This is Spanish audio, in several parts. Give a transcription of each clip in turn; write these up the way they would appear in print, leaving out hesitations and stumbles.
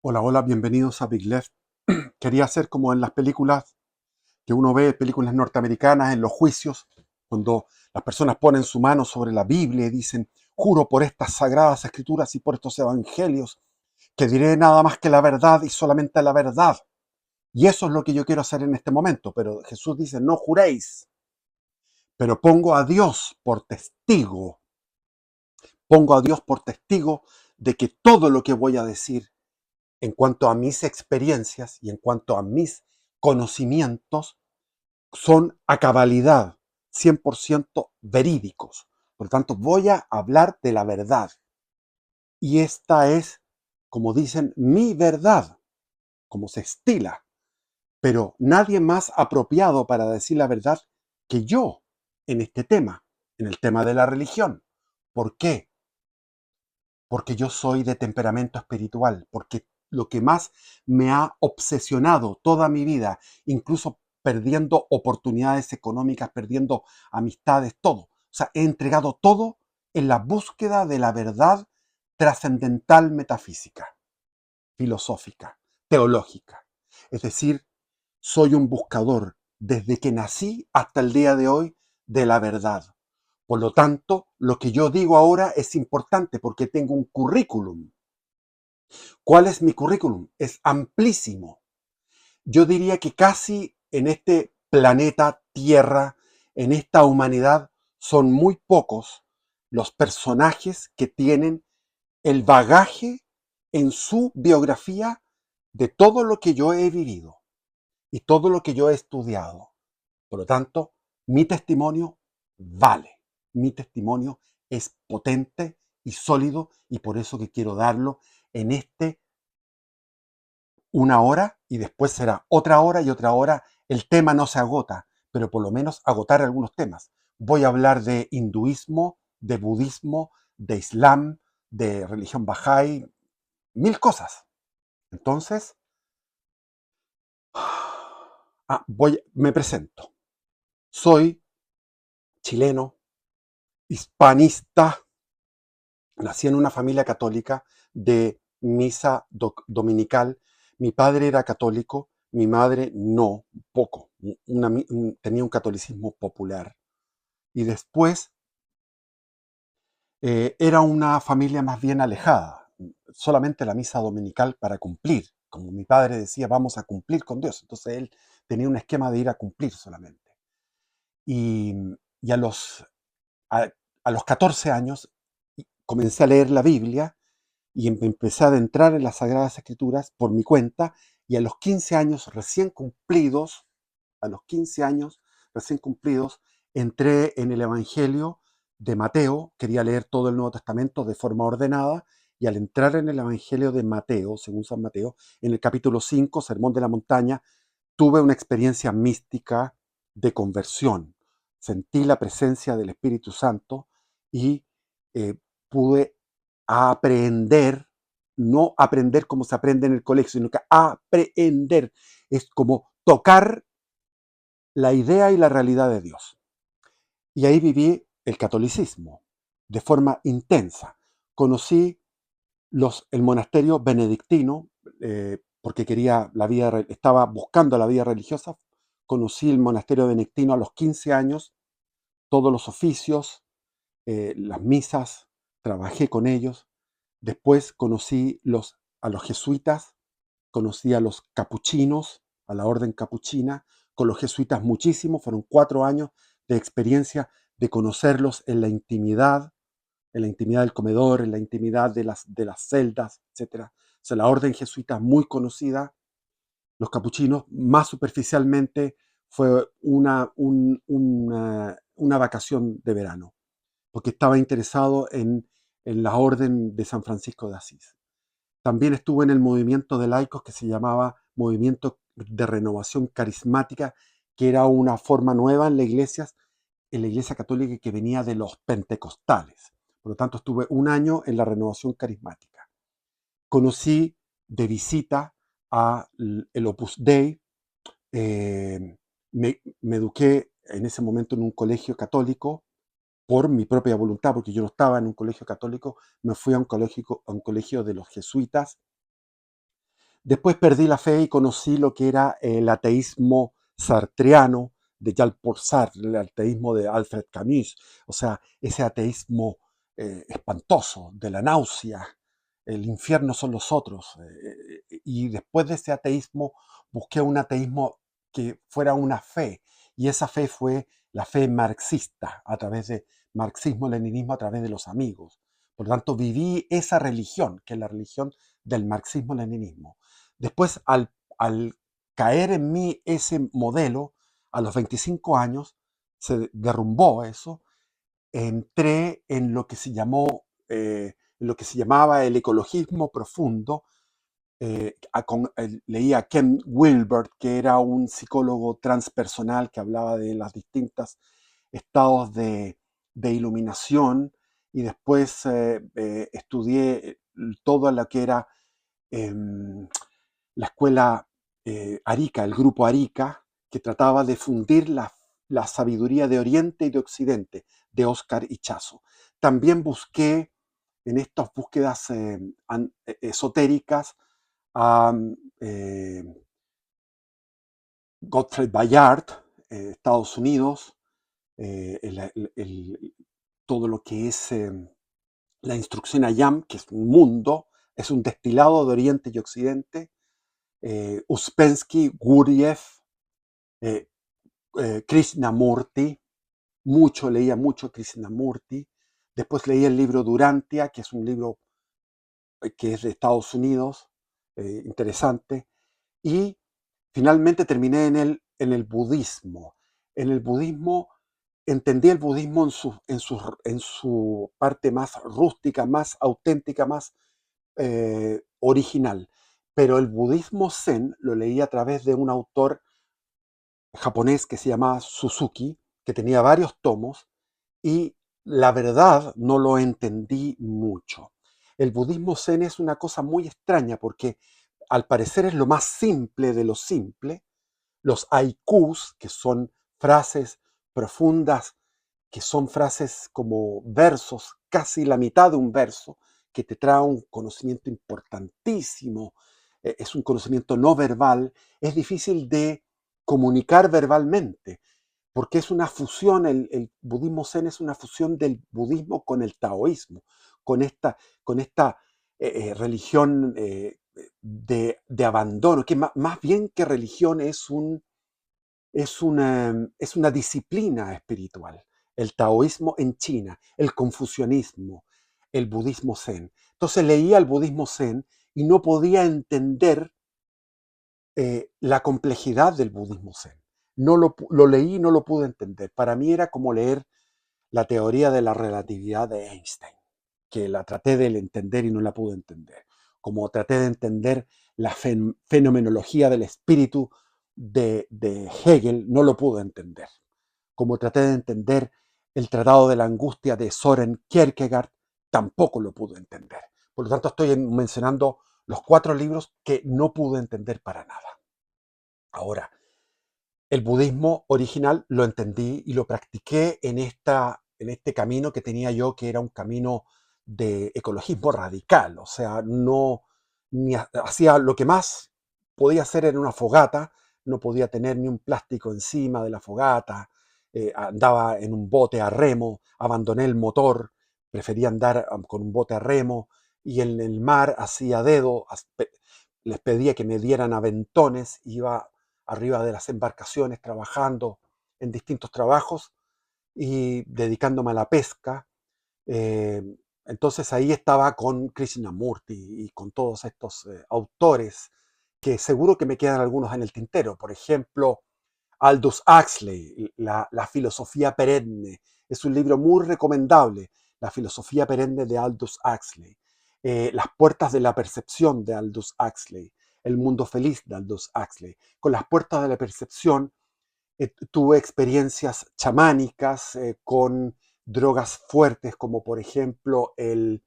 Hola, hola, bienvenidos a Big Left. Quería hacer como en las películas que uno ve, películas norteamericanas, en los juicios, cuando las personas ponen su mano sobre la Biblia y dicen, juro por estas sagradas escrituras y por estos evangelios, que diré nada más que la verdad y solamente la verdad. Y eso es lo que yo quiero hacer en este momento. Pero Jesús dice, no juréis, pero pongo a Dios por testigo de que todo lo que voy a decir en cuanto a mis experiencias y en cuanto a mis conocimientos son a cabalidad, 100% verídicos. Por lo tanto, voy a hablar de la verdad. Y esta es, como dicen, mi verdad, como se estila. Pero nadie más apropiado para decir la verdad que yo en este tema, en el tema de la religión. ¿Por qué? Porque yo soy de temperamento espiritual, porque lo que más me ha obsesionado toda mi vida, incluso perdiendo oportunidades económicas, perdiendo amistades, todo. O sea, he entregado todo en la búsqueda de la verdad trascendental metafísica, filosófica, teológica. Es decir, soy un buscador desde que nací hasta el día de hoy de la verdad. Por lo tanto, lo que yo digo ahora es importante porque tengo un currículum. ¿Cuál es mi currículum? Es amplísimo. Yo diría que casi en este planeta Tierra, en esta humanidad, son muy pocos los personajes que tienen el bagaje en su biografía de todo lo que yo he vivido y todo lo que yo he estudiado. Por lo tanto, mi testimonio vale. Mi testimonio es potente y sólido y por eso que quiero darlo en una hora y después será otra hora y otra hora. El tema no se agota, pero por lo menos agotar algunos temas. Voy a hablar de hinduismo, de budismo, de islam, de religión bahá'í, mil cosas. Entonces, me presento. Soy chileno, hispanista. Nací en una familia católica de misa dominical. Mi padre era católico, mi madre no, poco. Tenía un catolicismo popular. Y después era una familia más bien alejada. Solamente la misa dominical para cumplir. Como mi padre decía, vamos a cumplir con Dios. Entonces él tenía un esquema de ir a cumplir solamente. Y, y a, a los 14 años comencé a leer la Biblia y empecé a adentrar en las Sagradas Escrituras por mi cuenta y a los 15 años recién cumplidos, a los 15 años recién cumplidos, entré en el Evangelio de Mateo, quería leer todo el Nuevo Testamento de forma ordenada y al entrar en el Evangelio de Mateo, según San Mateo, en el capítulo 5, Sermón de la Montaña, tuve una experiencia mística de conversión. Sentí la presencia del Espíritu Santo y eh, pude aprender, no aprender como se aprende en el colegio, sino que aprender es como tocar la idea y la realidad de Dios. Y ahí viví el catolicismo de forma intensa. Conocí el monasterio benedictino, porque quería estaba buscando la vida religiosa. Conocí el monasterio benedictino a los 15 años, todos los oficios, las misas, trabajé con ellos. Después conocí a los jesuitas, conocí a los capuchinos, a la orden capuchina, con los jesuitas muchísimo, fueron 4 años de experiencia de conocerlos en la intimidad del comedor, en la intimidad de las celdas, etc. O sea, la orden jesuita muy conocida. Los capuchinos, más superficialmente, fue una vacación de verano, porque estaba interesado en la orden de San Francisco de Asís. También estuve en el movimiento de laicos que se llamaba Movimiento de Renovación Carismática, que era una forma nueva en la iglesia católica que venía de los pentecostales. Por lo tanto, estuve un año en la renovación carismática. Conocí de visita a el Opus Dei. Me eduqué en ese momento en un colegio católico por mi propia voluntad, porque yo no estaba en un colegio católico, me fui a un colegio de los jesuitas Después perdí la fe y conocí lo que era el ateísmo sartreano de Jean-Paul Sartre, el ateísmo de Alfred Camus, o sea, ese ateísmo espantoso, de la náusea, el infierno son los otros. Y después de ese ateísmo busqué un ateísmo que fuera una fe, y esa fe fue la fe marxista, a través de marxismo-leninismo, a través de los amigos. Por lo tanto, viví esa religión, que es la religión del marxismo-leninismo. Después, al caer en mí ese modelo, a los 25 años, se derrumbó eso, entré en lo que se llamó, lo que se llamaba el ecologismo profundo. Leía a Ken Wilber, que era un psicólogo transpersonal que hablaba de los distintos estados de iluminación, y después estudié todo lo que era em, la escuela Arica, el grupo Arica, que trataba de fundir la sabiduría de Oriente y de Occidente, de Oscar Ichazo. También busqué en estas búsquedas esotéricas a Gottfried Bayard, Estados Unidos, todo lo que es la instrucción Ayam, que es un mundo, es un destilado de Oriente y Occidente. Uspensky, Gurdjieff, eh, Krishnamurti, leía mucho Krishnamurti. Después leí el libro Durantia, que es un libro que es de Estados Unidos, interesante. Y finalmente terminé en el budismo. En el budismo entendí el budismo en su parte más rústica, más auténtica, más original. Pero el budismo zen lo leí a través de un autor japonés que se llamaba Suzuki, que tenía varios tomos, y la verdad no lo entendí mucho. El budismo zen es una cosa muy extraña porque al parecer es lo más simple de lo simple. Los haikus, que son frases profundas, que son frases como versos, casi la mitad de un verso, que te trae un conocimiento importantísimo, es un conocimiento no verbal, es difícil de comunicar verbalmente, porque es una fusión, el budismo zen es una fusión del budismo con el taoísmo, con esta religión de abandono, que más bien que religión es una disciplina espiritual. El taoísmo en China, el confucianismo, el budismo zen. Entonces leía el budismo zen y no podía entender la complejidad del budismo zen. No lo leí y no lo pude entender. Para mí era como leer la teoría de la relatividad de Einstein, que la traté de entender y no la pude entender. Como traté de entender la fenomenología del espíritu de Hegel, no lo pude entender. Como traté de entender el Tratado de la Angustia de Soren Kierkegaard, tampoco lo pude entender. Por lo tanto, estoy mencionando los 4 libros que no pude entender para nada. Ahora, el budismo original lo entendí y lo practiqué en este camino que tenía yo, que era un camino de ecologismo radical. O sea, no hacía lo que más podía hacer en una fogata, no podía tener ni un plástico encima de la fogata, andaba en un bote a remo, abandoné el motor, prefería andar con un bote a remo, y en el mar hacía dedo, les pedía que me dieran aventones, iba arriba de las embarcaciones trabajando en distintos trabajos y dedicándome a la pesca. Eh, entonces ahí estaba con Krishnamurti y con todos estos autores, que seguro que me quedan algunos en el tintero. Por ejemplo, Aldous Huxley, la filosofía perenne. Es un libro muy recomendable, La filosofía perenne de Aldous Huxley. Las puertas de la percepción de Aldous Huxley. El mundo feliz de Aldous Huxley. Con las puertas de la percepción tuve experiencias chamánicas con drogas fuertes, como por ejemplo el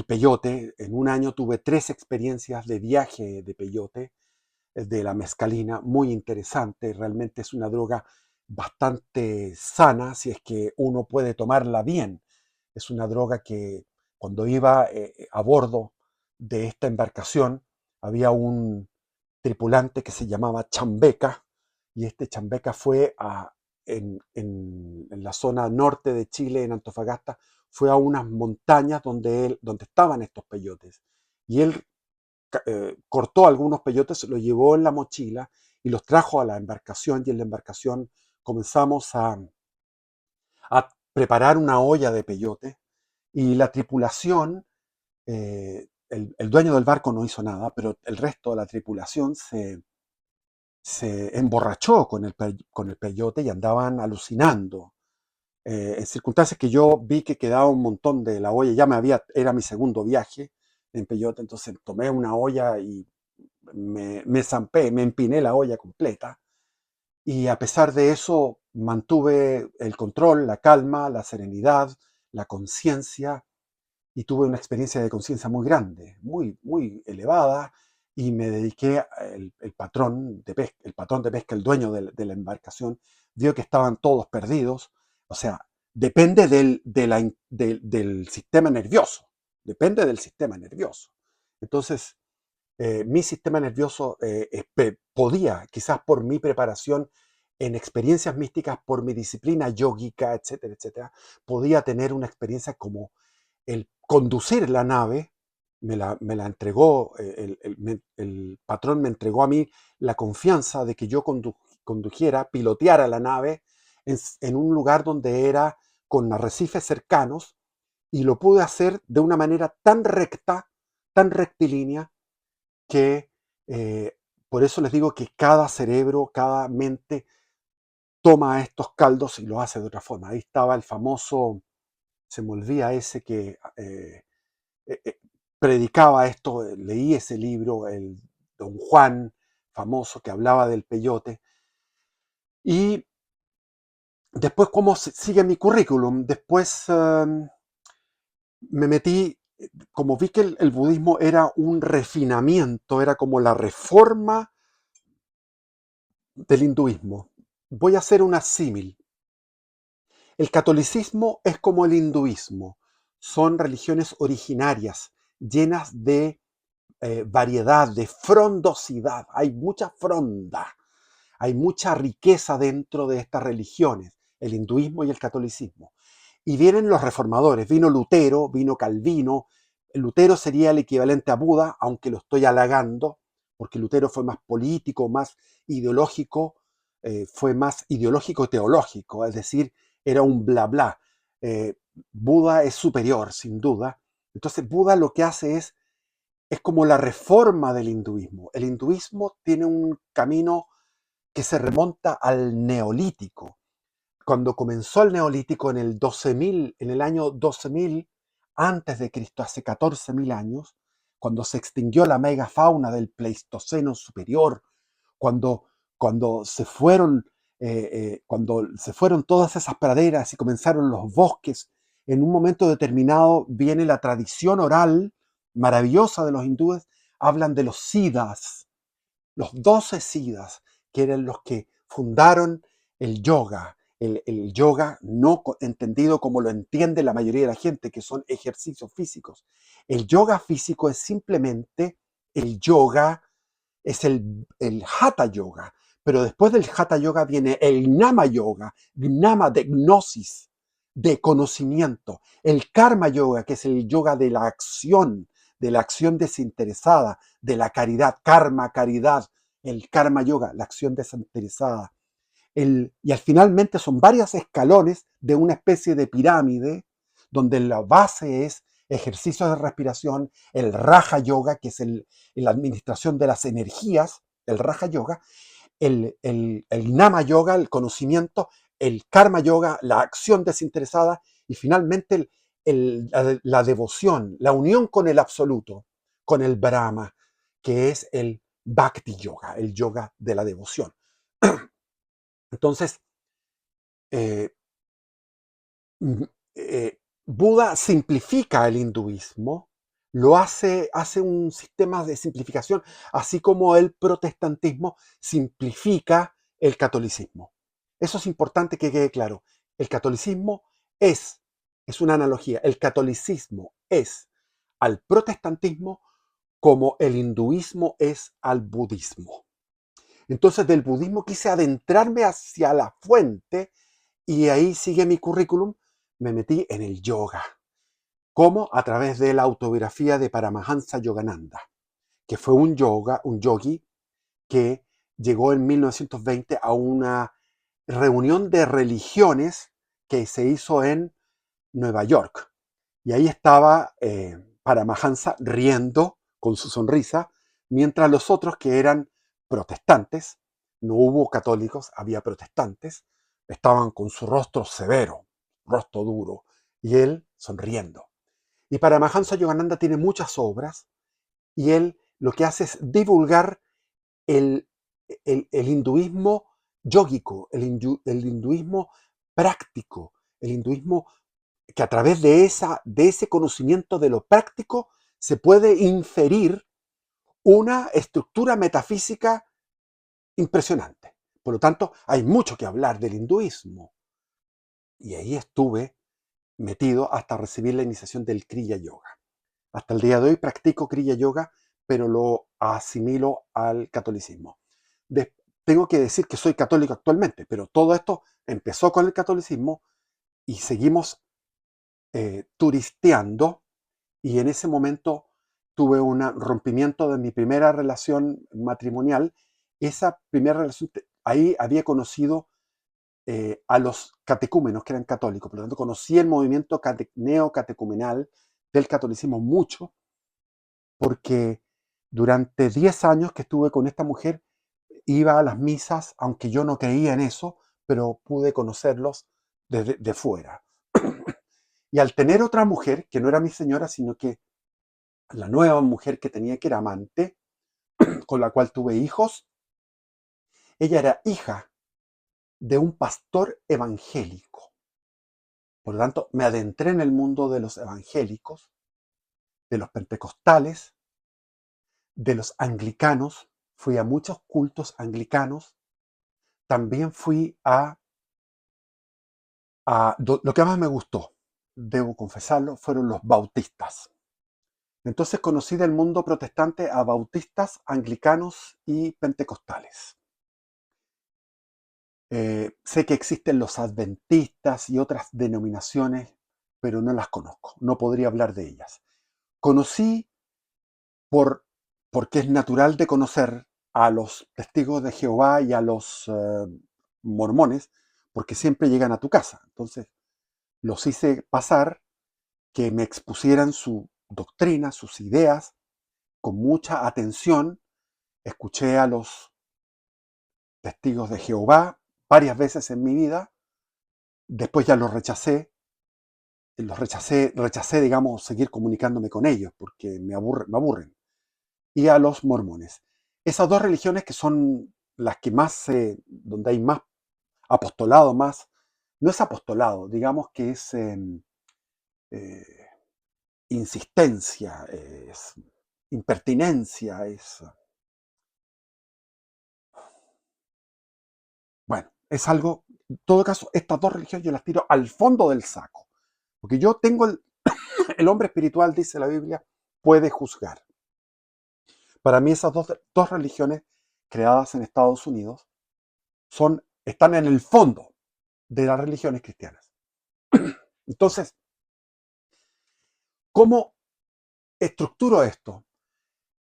peyote. En un año tuve 3 experiencias de viaje de peyote, de la mescalina, muy interesante. Realmente es una droga bastante sana si es que uno puede tomarla bien. Es una droga que cuando iba a bordo de esta embarcación, había un tripulante que se llamaba Chambeca, y este Chambeca fue en la zona norte de Chile, en Antofagasta, fue a unas montañas donde estaban estos peyotes. Y él cortó algunos peyotes, los llevó en la mochila y los trajo a la embarcación, y en la embarcación comenzamos a preparar una olla de peyote, y la tripulación, el dueño del barco no hizo nada, pero el resto de la tripulación se emborrachó con el peyote y andaban alucinando. En circunstancias que yo vi que quedaba un montón de la olla, era mi segundo viaje en peyote, entonces tomé una olla y me zampé, me empiné la olla completa, y a pesar de eso mantuve el control, la calma, la serenidad, la conciencia, y tuve una experiencia de conciencia muy grande, muy, muy elevada, y me dediqué, el patrón de pesca, el dueño de la embarcación, vio que estaban todos perdidos. O sea, depende del sistema nervioso, depende del sistema nervioso. Entonces, mi sistema nervioso podía, quizás por mi preparación en experiencias místicas, por mi disciplina yógica, etcétera, etcétera, podía tener una experiencia como el conducir la nave. Me la entregó, el patrón me entregó a mí la confianza de que yo condujera, piloteara la nave en un lugar donde era con arrecifes cercanos, y lo pude hacer de una manera tan recta, tan rectilínea, que por eso les digo que cada cerebro, cada mente toma estos caldos y lo hace de otra forma. Ahí estaba el famoso, se me olvida ese que eh, eh, predicaba esto, leí ese libro, el Don Juan famoso, que hablaba del peyote. Y después, ¿cómo sigue mi currículum? Después me metí, como vi que el budismo era un refinamiento, era como la reforma del hinduismo. Voy a hacer una símil. El catolicismo es como el hinduismo. Son religiones originarias, llenas de variedad, de frondosidad. Hay mucha fronda, hay mucha riqueza dentro de estas religiones, el hinduismo y el catolicismo. Y vienen los reformadores, vino Lutero, vino Calvino. Lutero sería el equivalente a Buda, aunque lo estoy halagando, porque Lutero fue más político, más ideológico, fue más ideológico teológico, es decir, era un bla bla. Eh, Buda es superior, sin duda. Entonces Buda lo que hace es como la reforma del hinduismo. El hinduismo tiene un camino que se remonta al neolítico. Cuando comenzó el neolítico en el 12.000, en el año 12.000 antes de Cristo, hace 14.000 años, cuando se extinguió la megafauna del Pleistoceno superior, cuando, cuando se fueron todas esas praderas y comenzaron los bosques, en un momento determinado viene la tradición oral maravillosa de los hindúes, hablan de los siddhas, los 12 siddhas, que eran los que fundaron el yoga. El yoga no entendido como lo entiende la mayoría de la gente, que son ejercicios físicos. El yoga físico es simplemente el yoga, es el hatha yoga, pero después del hatha yoga viene el nama yoga, nama de gnosis, de conocimiento, el karma yoga, que es el yoga de la acción desinteresada, de la caridad, karma, caridad, el karma yoga, la acción desinteresada. Finalmente son varios escalones de una especie de pirámide, donde la base es ejercicios de respiración, el Raja Yoga, que es la administración de las energías, el Raja Yoga, el Nama Yoga, el conocimiento, el Karma Yoga, la acción desinteresada, y finalmente la devoción, la unión con el absoluto, con el Brahma, que es el Bhakti Yoga, el yoga de la devoción. Entonces, eh, Buda simplifica el hinduismo, hace un sistema de simplificación, así como el protestantismo simplifica el catolicismo. Eso es importante que quede claro. El catolicismo es una analogía, el catolicismo es al protestantismo como el hinduismo es al budismo. Entonces del budismo quise adentrarme hacia la fuente y ahí sigue mi currículum. Me metí en el yoga. ¿Cómo? A través de la autobiografía de Paramahansa Yogananda, que fue un yogi que llegó en 1920 a una reunión de religiones que se hizo en Nueva York. Y ahí estaba Paramahansa riendo con su sonrisa, mientras los otros que eran protestantes, no hubo católicos, había protestantes, estaban con su rostro severo, rostro duro, y él sonriendo. Y Paramahansa Yogananda tiene muchas obras, y él lo que hace es divulgar el, el hinduismo yógico, el hinduismo práctico, el hinduismo que a través de ese conocimiento de lo práctico se puede inferir una estructura metafísica impresionante. Por lo tanto, hay mucho que hablar del hinduismo. Y ahí estuve metido hasta recibir la iniciación del Kriya Yoga. Hasta el día de hoy practico Kriya Yoga, pero lo asimilo al catolicismo. Tengo que decir que soy católico actualmente, pero todo esto empezó con el catolicismo y seguimos turisteando, y en ese momento tuve un rompimiento de mi primera relación matrimonial. Esa primera relación, ahí había conocido a los catecúmenos que eran católicos, por lo tanto conocí el movimiento neocatecumenal del catolicismo mucho, porque durante 10 años que estuve con esta mujer iba a las misas, aunque yo no creía en eso, pero pude conocerlos desde de fuera. Y al tener otra mujer, que no era mi señora, sino que la nueva mujer que tenía, que era amante, con la cual tuve hijos, ella era hija de un pastor evangélico. Por lo tanto, me adentré en el mundo de los evangélicos, de los pentecostales, de los anglicanos. Fui a muchos cultos anglicanos. También fui lo que más me gustó, debo confesarlo, fueron los bautistas. Entonces conocí del mundo protestante a bautistas, anglicanos y pentecostales. Sé que existen los adventistas y otras denominaciones, pero no las conozco, no podría hablar de ellas. Conocí porque es natural de conocer a los testigos de Jehová y a los mormones, porque siempre llegan a tu casa. Entonces los hice pasar, que me expusieran su doctrina, sus ideas, con mucha atención. Escuché a los testigos de Jehová varias veces en mi vida, después ya rechacé, digamos, seguir comunicándome con ellos, porque me aburren. Y a los mormones. Esas dos religiones que son las que más, donde hay más apostolado, no es apostolado, digamos que es eh, insistencia, es impertinencia, bueno, es algo, en todo caso, estas dos religiones yo las tiro al fondo del saco, porque yo tengo el hombre espiritual, dice la Biblia, puede juzgar. Para mí esas dos religiones creadas en Estados Unidos están en el fondo de las religiones cristianas. Entonces, ¿cómo estructuro esto?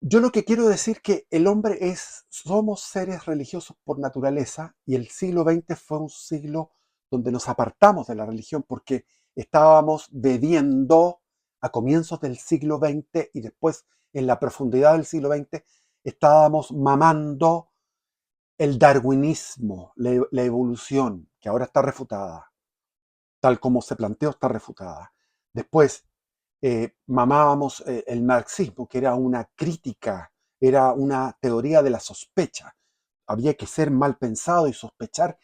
Yo lo que quiero decir que el hombre somos seres religiosos por naturaleza, y el siglo XX fue un siglo donde nos apartamos de la religión porque estábamos bebiendo a comienzos del siglo XX, y después en la profundidad del siglo XX estábamos mamando el darwinismo, la evolución, que ahora está refutada, tal como se planteó, está refutada. Después mamábamos el marxismo, que era una crítica, era una teoría de la sospecha. Había que ser mal pensado y sospechar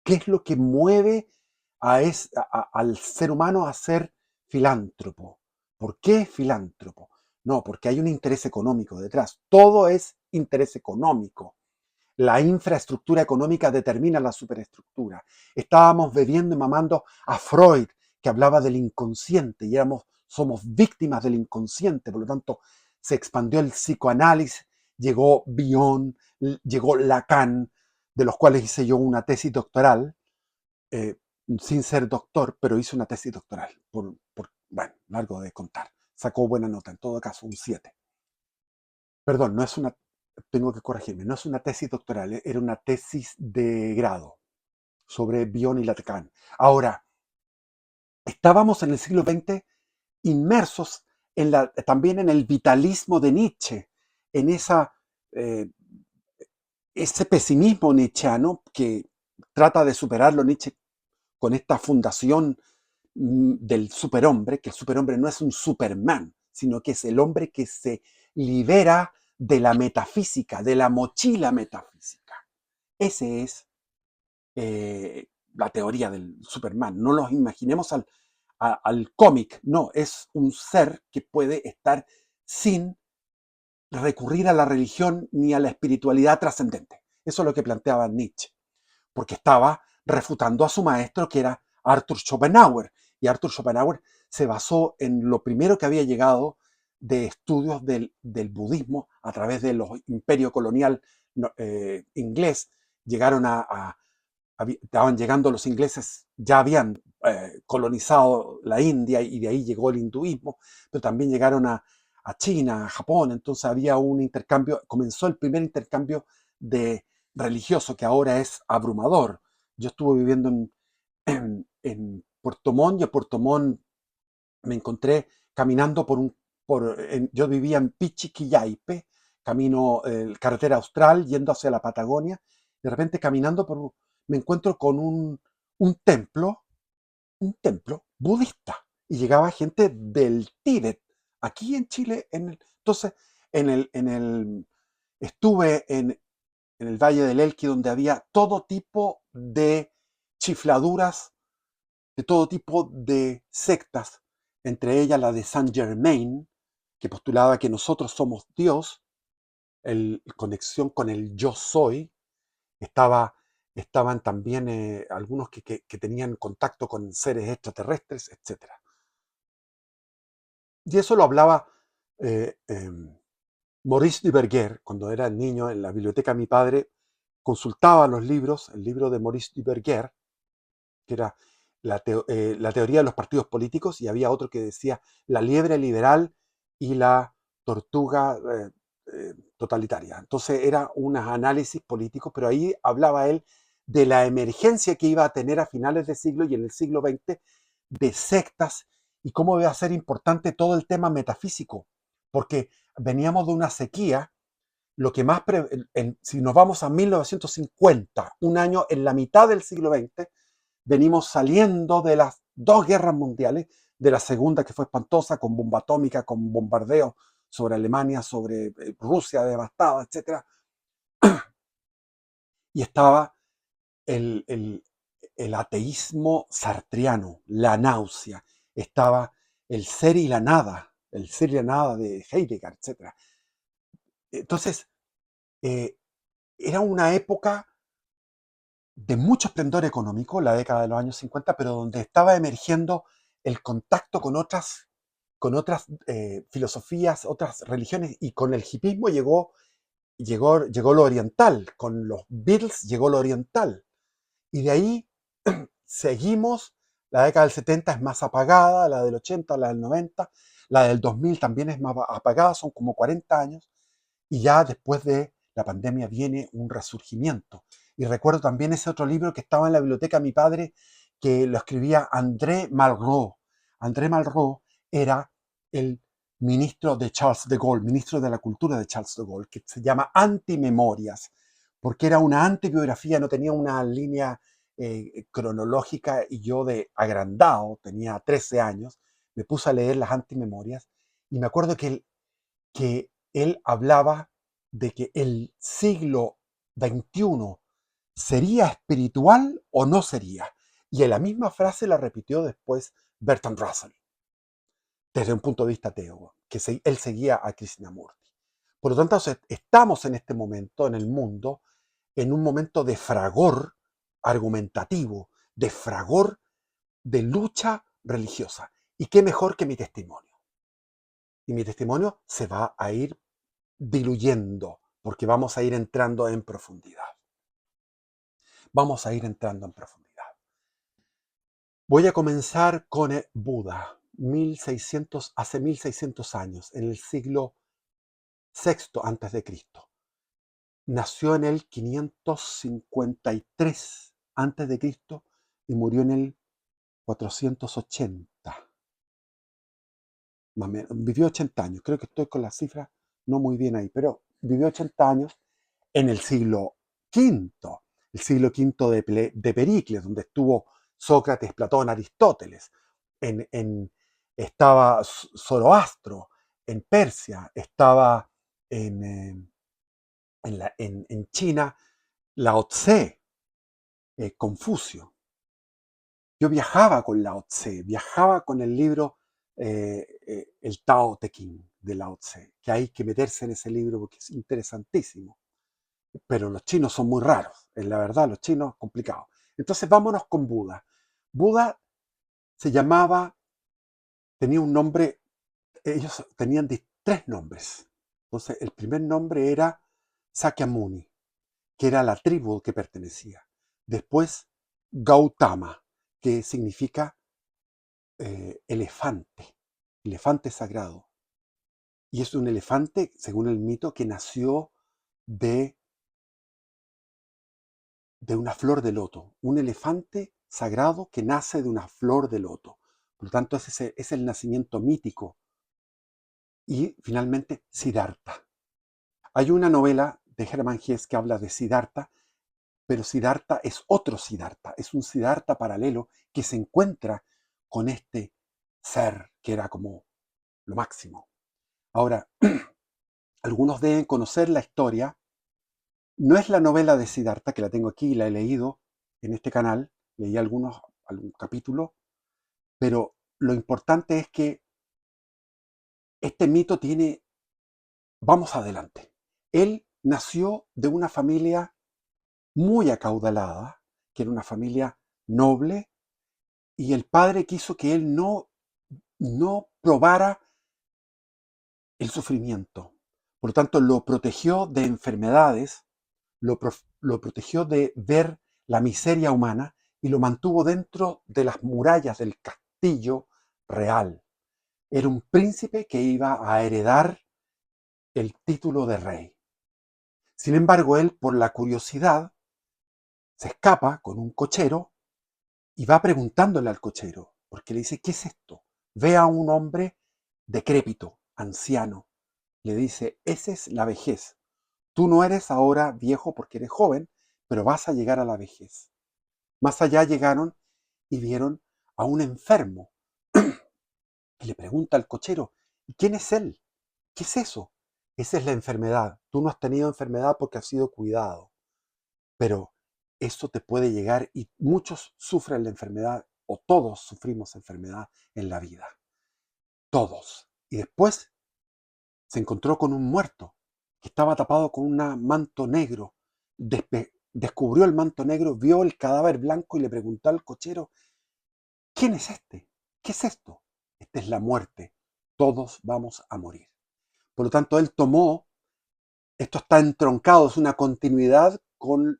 qué es lo que mueve al ser humano a ser filántropo. ¿Por qué filántropo? No, porque hay un interés económico detrás. Todo es interés económico. La infraestructura económica determina la superestructura. Estábamos bebiendo y mamando a Freud, que hablaba del inconsciente, y somos víctimas del inconsciente. Por lo tanto, se expandió el psicoanálisis, llegó Bion, llegó Lacan, de los cuales hice yo una tesis doctoral, eh, sin ser doctor, pero hice una tesis doctoral, bueno, largo de contar. Sacó buena nota, en todo caso, un 7. Perdón, no es una, tengo que corregirme, no es una tesis doctoral, era una tesis de grado sobre Bion y Lacan. Ahora, estábamos en el siglo XX inmersos también en el vitalismo de Nietzsche, en eh, ese pesimismo nietzscheano que trata de superarlo Nietzsche con esta fundación del superhombre, que el superhombre no es un Superman, sino que es el hombre que se libera de la metafísica, de la mochila metafísica. Ese es la teoría del Superman. No nos imaginemos al cómic, no, es un ser que puede estar sin recurrir a la religión ni a la espiritualidad trascendente. Eso es lo que planteaba Nietzsche, porque estaba refutando a su maestro, que era Arthur Schopenhauer. Y Arthur Schopenhauer se basó en lo primero que había llegado de estudios del budismo a través del imperio colonial inglés. Estaban llegando los ingleses, ya habían colonizado la India y de ahí llegó el hinduismo, pero también llegaron a China, a Japón, entonces había un intercambio, comenzó el primer intercambio de religioso que ahora es abrumador. Yo estuve viviendo en Puerto Montt y en Puerto Montt me encontré caminando yo vivía en Pichiquillaipe, camino carretera austral yendo hacia la Patagonia, de repente caminando me encuentro con un templo, un templo budista, y llegaba gente del Tíbet, aquí en Chile, entonces estuve en el Valle del Elqui, donde había todo tipo de chifladuras, de todo tipo de sectas, entre ellas la de Saint Germain, que postulaba que nosotros somos Dios, conexión con el yo soy. Estaban también algunos que tenían contacto con seres extraterrestres, etc. Y eso lo hablaba eh, eh, Maurice Duverger, cuando era niño en la biblioteca de mi padre, consultaba los libros, el libro de Maurice Duverger, que era la teoría de los partidos políticos, y había otro que decía la liebre liberal y la tortuga totalitaria. Entonces era un análisis político, pero ahí hablaba él de la emergencia que iba a tener a finales de siglo y en el siglo XX de sectas y cómo iba a ser importante todo el tema metafísico, porque veníamos de una sequía. Lo que más, si nos vamos a 1950, un año en la mitad del siglo XX, venimos saliendo de las dos guerras mundiales, de la segunda que fue espantosa, con bomba atómica, con bombardeos sobre Alemania, sobre Rusia devastada, etc. Y estaba el, el, el ateísmo sartriano, la náusea, estaba el ser y la nada de Heidegger, etc. Entonces, eh, era una época de mucho esplendor económico, la década de los años 50, pero donde estaba emergiendo el contacto con otras filosofías, otras religiones, y con el hipismo llegó lo oriental, con los Beatles llegó lo oriental, y de ahí seguimos. La década del 70 es más apagada, la del 80, la del 90, la del 2000 también es más apagada, son como 40 años, y ya después de la pandemia viene un resurgimiento. Y recuerdo también ese otro libro que estaba en la biblioteca de mi padre, que lo escribía André Malraux. André Malraux era el ministro de Charles de Gaulle, ministro de la cultura de Charles de Gaulle, que se llama Antimemorias, porque era una antibiografía, no tenía una línea cronológica, y yo de agrandado, tenía 13 años, me puse a leer las antimemorias, y me acuerdo que él hablaba de que el siglo XXI sería espiritual o no sería. Y en la misma frase la repitió después Bertrand Russell, desde un punto de vista ateo, que él seguía a Krishnamurti. Por lo tanto, estamos en este momento en el mundo, en un momento de fragor argumentativo, de fragor de lucha religiosa. Y qué mejor que mi testimonio. y mi testimonio se va a ir diluyendo, porque vamos a ir entrando en profundidad. Vamos a ir entrando en profundidad. Voy a comenzar con Buda, hace 1600 años, en el siglo VI antes de Cristo. Nació en el 553 antes de Cristo y murió en el 480. Vivió 80 años, creo que estoy con la cifra no muy bien ahí, pero vivió 80 años en el siglo V, el siglo V de Pericles, donde estuvo Sócrates, Platón, Aristóteles. Estaba Zoroastro en Persia, estaba en, en China Lao Tse, Confucio. Yo viajaba con Lao Tse, viajaba con el libro El Tao Te Ching de Lao Tse, que hay que meterse en ese libro porque es interesantísimo. Pero los chinos son muy raros, en la verdad, los chinos complicados. Entonces vámonos con Buda. Buda se llamaba, tenía un nombre, ellos tenían tres nombres. Entonces el primer nombre era Sakyamuni, que era la tribu que pertenecía. Después Gautama, que significa elefante, elefante sagrado. Y es un elefante, según el mito, que nació de una flor de loto, un elefante sagrado que nace de una flor de loto. Por lo tanto, ese es el nacimiento mítico. Y finalmente, Siddhartha. Hay una novela de Hermann Hesse que habla de Siddhartha, pero Siddhartha es otro Siddhartha, es un Siddhartha paralelo que se encuentra con este ser que era como lo máximo. Ahora, algunos deben conocer la historia. No es la novela de Siddhartha, que la tengo aquí y la he leído en este canal, leí algún capítulo, pero lo importante es que este mito tiene, vamos adelante. Él nació de una familia muy acaudalada, que era una familia noble, y el padre quiso que él no probara el sufrimiento. Por lo tanto, lo protegió de enfermedades, lo protegió de ver la miseria humana y lo mantuvo dentro de las murallas del castillo real. Era un príncipe que iba a heredar el título de rey. Sin embargo, él, por la curiosidad, se escapa con un cochero y va preguntándole al cochero, porque le dice, ¿qué es esto? Ve a un hombre decrépito, anciano. Le dice, esa es la vejez. Tú no eres ahora viejo porque eres joven, pero vas a llegar a la vejez. Más allá llegaron y vieron a un enfermo. Y le pregunta al cochero, ¿y quién es él? ¿Qué es eso? Esa es la enfermedad. Tú no has tenido enfermedad porque has sido cuidado. Pero eso te puede llegar y muchos sufren la enfermedad o todos sufrimos enfermedad en la vida. Todos. Y después se encontró con un muerto que estaba tapado con un manto negro. Descubrió el manto negro, vio el cadáver blanco y le preguntó al cochero, ¿quién es este? ¿Qué es esto? Esta es la muerte. Todos vamos a morir. Por lo tanto, él tomó, esto está entroncado, es una continuidad con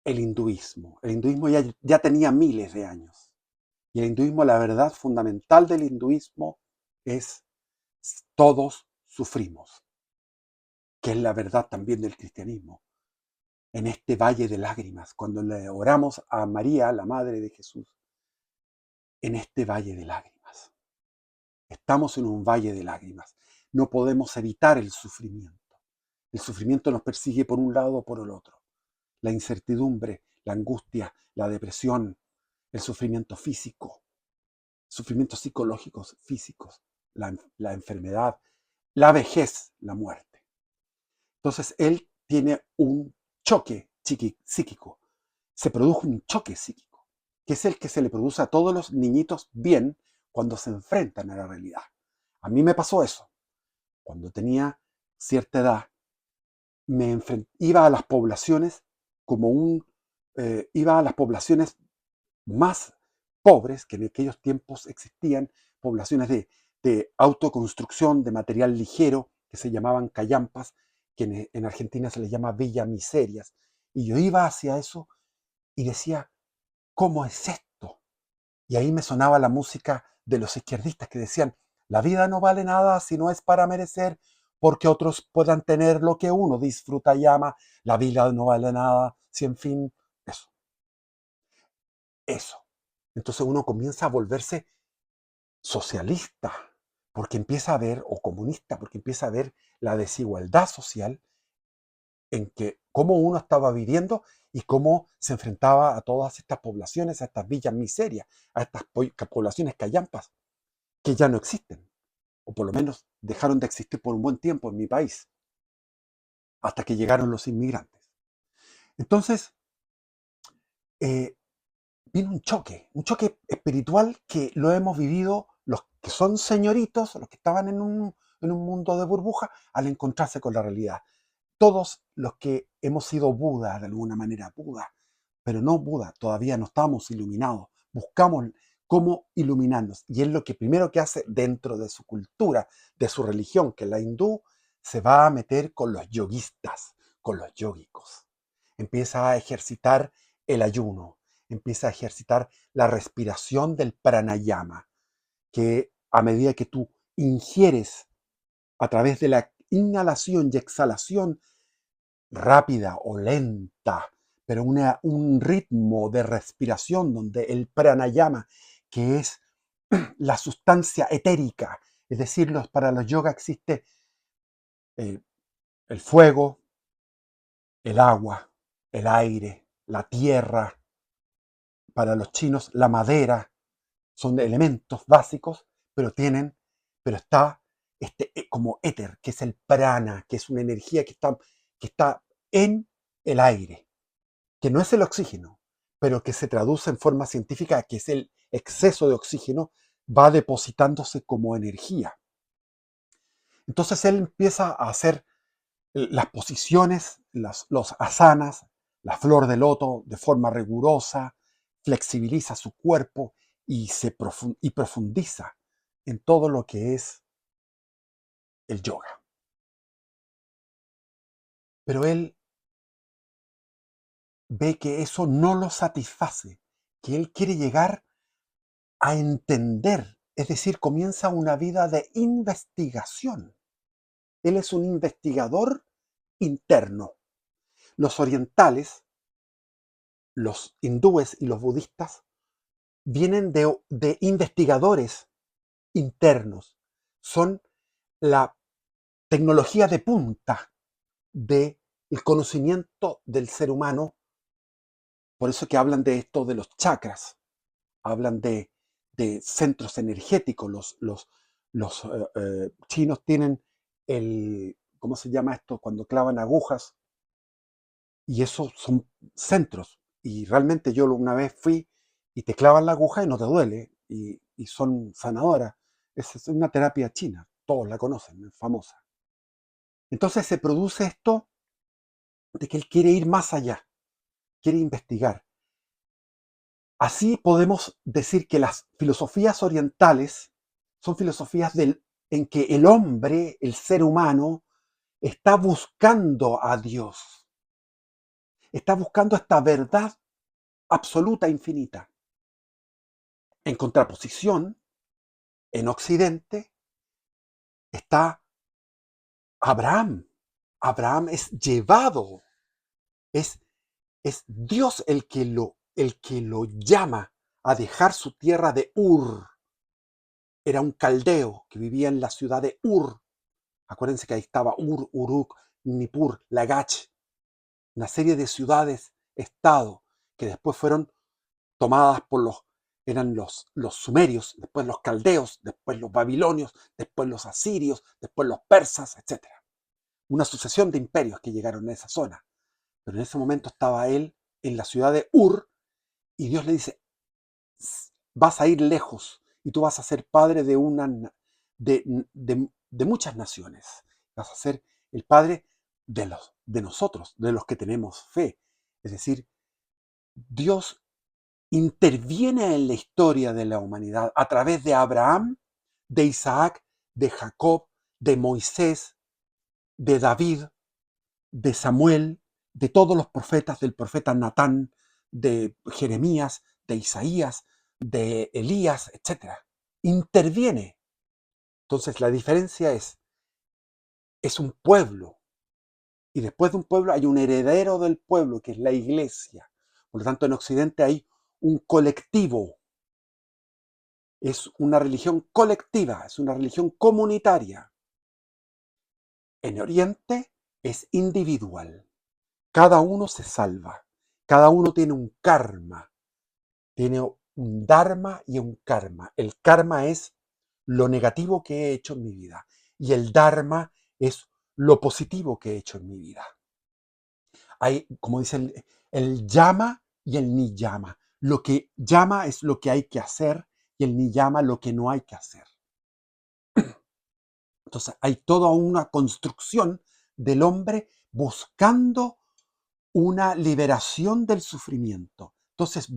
el hinduismo. El hinduismo ya tenía miles de años. Y el hinduismo, la verdad fundamental del hinduismo es todos sufrimos, que es la verdad también del cristianismo. En este valle de lágrimas, cuando le oramos a María, la madre de Jesús, en este valle de lágrimas. Estamos en un valle de lágrimas. No podemos evitar el sufrimiento. El sufrimiento nos persigue por un lado o por el otro. La incertidumbre, la angustia, la depresión, el sufrimiento físico, sufrimientos psicológicos, físicos, la enfermedad, la vejez, la muerte. Entonces él tiene un choque psíquico. Se produjo un choque psíquico, que es el que se le produce a todos los niñitos bien cuando se enfrentan a la realidad. A mí me pasó eso. Cuando tenía cierta edad, iba a las poblaciones iba a las poblaciones más pobres que en aquellos tiempos existían, poblaciones de de autoconstrucción de material ligero que se llamaban callampas, que en Argentina se les llama villa miserias. Y yo iba hacia eso y decía, ¿cómo es esto? Y ahí me sonaba la música de los izquierdistas que decían, la vida no vale nada si no es para merecer, porque otros puedan tener lo que uno disfruta y ama. La vida no vale nada si, en fin, eso, eso. Entonces uno comienza a volverse socialista, porque empieza a ver, o comunista, porque empieza a ver la desigualdad social en que cómo uno estaba viviendo y cómo se enfrentaba a todas estas poblaciones, a estas villas miserias, a estas poblaciones callampas, que ya no existen, o por lo menos dejaron de existir por un buen tiempo en mi país, hasta que llegaron los inmigrantes. Entonces, eh, vino un choque espiritual que lo hemos vivido los que son señoritos, los que estaban en un mundo de burbuja, al encontrarse con la realidad. Todos los que hemos sido Buda, de alguna manera, Buda, pero no Buda, todavía no estamos iluminados, buscamos cómo iluminarnos. Y es lo que primero que hace dentro de su cultura, de su religión, que es la hindú, se va a meter con los yoguistas, con los yógicos. Empieza a ejercitar el ayuno, empieza a ejercitar la respiración del pranayama, que a medida que tú ingieres a través de la inhalación y exhalación rápida o lenta, pero un ritmo de respiración donde el pranayama, que es la sustancia etérica, es decir, para los yoga existe eh, el fuego, el agua, el aire, la tierra, para los chinos la madera, son elementos básicos, pero está como éter, que es el prana, que es una energía que está en el aire, que no es el oxígeno, pero que se traduce en forma científica, que es el exceso de oxígeno, va depositándose como energía. Entonces él empieza a hacer las posiciones, los asanas, la flor de loto de forma rigurosa, flexibiliza su cuerpo y profundiza en todo lo que es el yoga. Pero él ve que eso no lo satisface, que él quiere llegar a entender, es decir, comienza una vida de investigación. Él es un investigador interno. Los orientales, los hindúes y los budistas vienen de investigadores internos. Son la tecnología de punta del conocimiento del ser humano. Por eso que hablan de esto de los chakras, hablan de centros energéticos. Los chinos tienen ¿cómo se llama esto? Cuando clavan agujas, y esos son centros. Y realmente yo una vez fui y te clavan la aguja y no te duele, y son sanadoras. Es una terapia china, todos la conocen, es famosa. Entonces se produce esto de que él quiere ir más allá, quiere investigar. Así podemos decir que las filosofías orientales son filosofías en que el hombre, el ser humano, está buscando a Dios, está buscando esta verdad absoluta, infinita. En contraposición, en Occidente, está Abraham. Abraham es llevado, es, es Dios el que lo llama a dejar su tierra de Ur. Era un caldeo que vivía en la ciudad de Ur. Acuérdense que ahí estaba Ur, Uruk, Nippur, Lagash, una serie de ciudades, estado, que después fueron tomadas eran los sumerios, después los caldeos, después los babilonios, después los asirios, después los persas, etc. Una sucesión de imperios que llegaron a esa zona. Pero en ese momento estaba él en la ciudad de Ur, y Dios le dice, vas a ir lejos y tú vas a ser padre de muchas naciones. Vas a ser el padre de nosotros, de los que tenemos fe. Es decir, Dios interviene en la historia de la humanidad a través de Abraham, de Isaac, de Jacob, de Moisés, de David, de Samuel, de todos los profetas, del profeta Natán, de Jeremías, de Isaías, de Elías, etc. Interviene. Entonces la diferencia es un pueblo. Y después de un pueblo hay un heredero del pueblo, que es la iglesia. Por lo tanto, en Occidente hay un colectivo. Es una religión colectiva, es una religión comunitaria. En Oriente es individual. Cada uno se salva. Cada uno tiene un karma. Tiene un dharma y un karma. El karma es lo negativo que he hecho en mi vida. Y el dharma es lo positivo que he hecho en mi vida. Hay, como dice el llama y el niyama. Lo que llama es lo que hay que hacer y el niyama lo que no hay que hacer. Entonces hay toda una construcción del hombre buscando una liberación del sufrimiento. Entonces en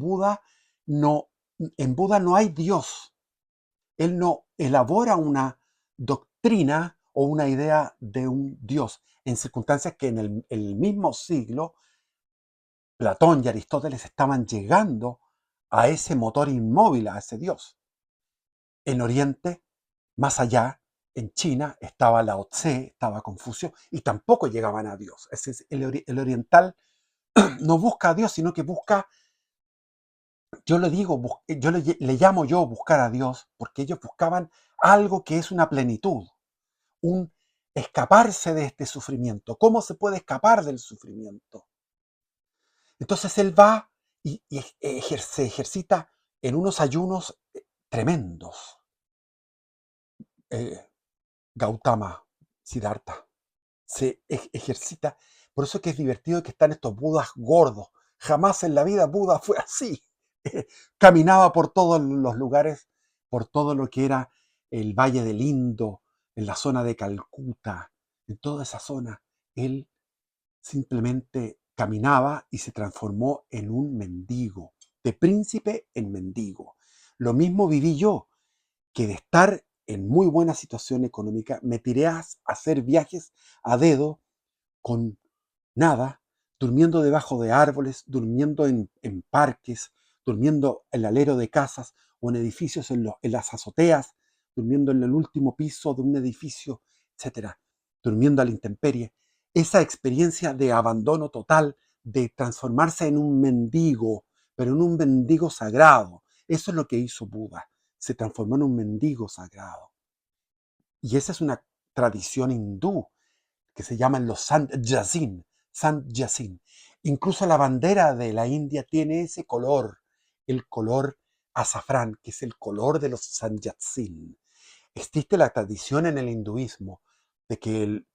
Buda no hay Dios. Él no elabora una doctrina o una idea de un Dios en circunstancias que en el mismo siglo Platón y Aristóteles estaban llegando a ese motor inmóvil, a ese Dios. En Oriente, más allá, en China, estaba Lao Tse, estaba Confucio, y tampoco llegaban a Dios. El oriental no busca a Dios, sino que busca, yo le digo, le llamo yo buscar a Dios, porque ellos buscaban algo que es una plenitud, un escaparse de este sufrimiento. ¿Cómo se puede escapar del sufrimiento? Entonces él va y se ejercita en unos ayunos tremendos. Eh, Gautama, Siddhartha, se ejercita. Por eso es que es divertido que están estos budas gordos. Jamás en la vida Buda fue así. Caminaba por todos los lugares, por todo lo que era el Valle del Indo, en la zona de Calcuta, en toda esa zona. Él simplemente caminaba y se transformó en un mendigo, de príncipe en mendigo. Lo mismo viví yo, que de estar en muy buena situación económica, me tiré a hacer viajes a dedo con nada, durmiendo debajo de árboles, durmiendo en parques, durmiendo en el alero de casas o en edificios en las azoteas, durmiendo en el último piso de un edificio, etcétera, durmiendo a la intemperie. Esa experiencia de abandono total, de transformarse en un mendigo, pero en un mendigo sagrado, eso es lo que hizo Buda. Se transformó en un mendigo sagrado. Y esa es una tradición hindú que se llaman los Sanyasin. Sanyasin. Incluso la bandera de la India tiene ese color, el color azafrán, que es el color de los Sanyasin. Existe la tradición en el hinduismo de que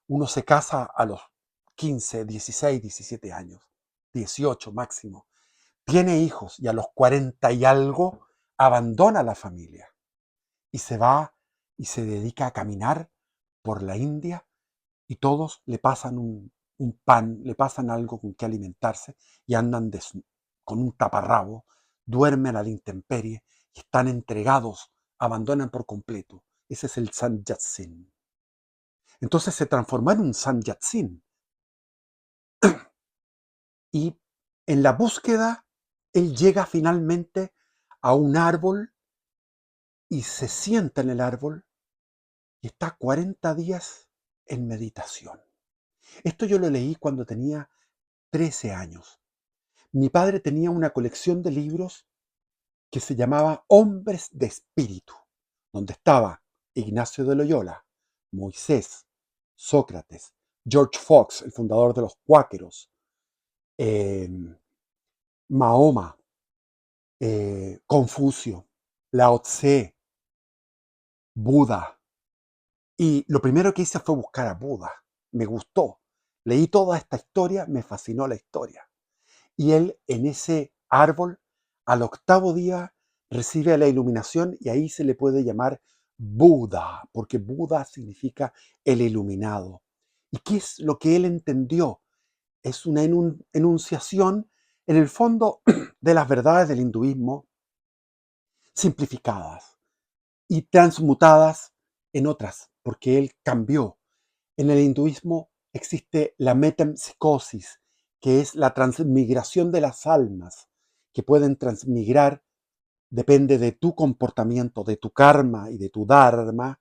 uno se casa a los 15, 16, 17 años, 18 máximo, tiene hijos y a los 40 y algo abandona la familia y se va y se dedica a caminar por la India y todos le pasan un pan, le pasan algo con que alimentarse y andan con un taparrabo, duermen a la intemperie y están entregados, abandonan por completo. Ese es el Sannyatsin. Entonces se transformó en un Sannyatsin y en la búsqueda él llega finalmente a un árbol y se sienta en el árbol y está 40 días en meditación. Esto yo lo leí cuando tenía 13 años. Mi padre tenía una colección de libros que se llamaba Hombres de Espíritu, donde estaba Ignacio de Loyola, Moisés, Sócrates, George Fox, el fundador de los cuáqueros, eh, Mahoma, Confucio, Lao Tse, Buda. Y lo primero que hice fue buscar a Buda. Me gustó. Leí toda esta historia, me fascinó la historia. Y él en ese árbol, al octavo día, recibe la iluminación y ahí se le puede llamar Buda, porque Buda significa el iluminado. ¿Y qué es lo que él entendió? Es una enunciación, en el fondo, de las verdades del hinduismo simplificadas. y transmutadas en otras, porque él cambió. En el hinduismo existe la metempsicosis, que es la transmigración de las almas, que pueden transmigrar, depende de tu comportamiento, de tu karma y de tu dharma.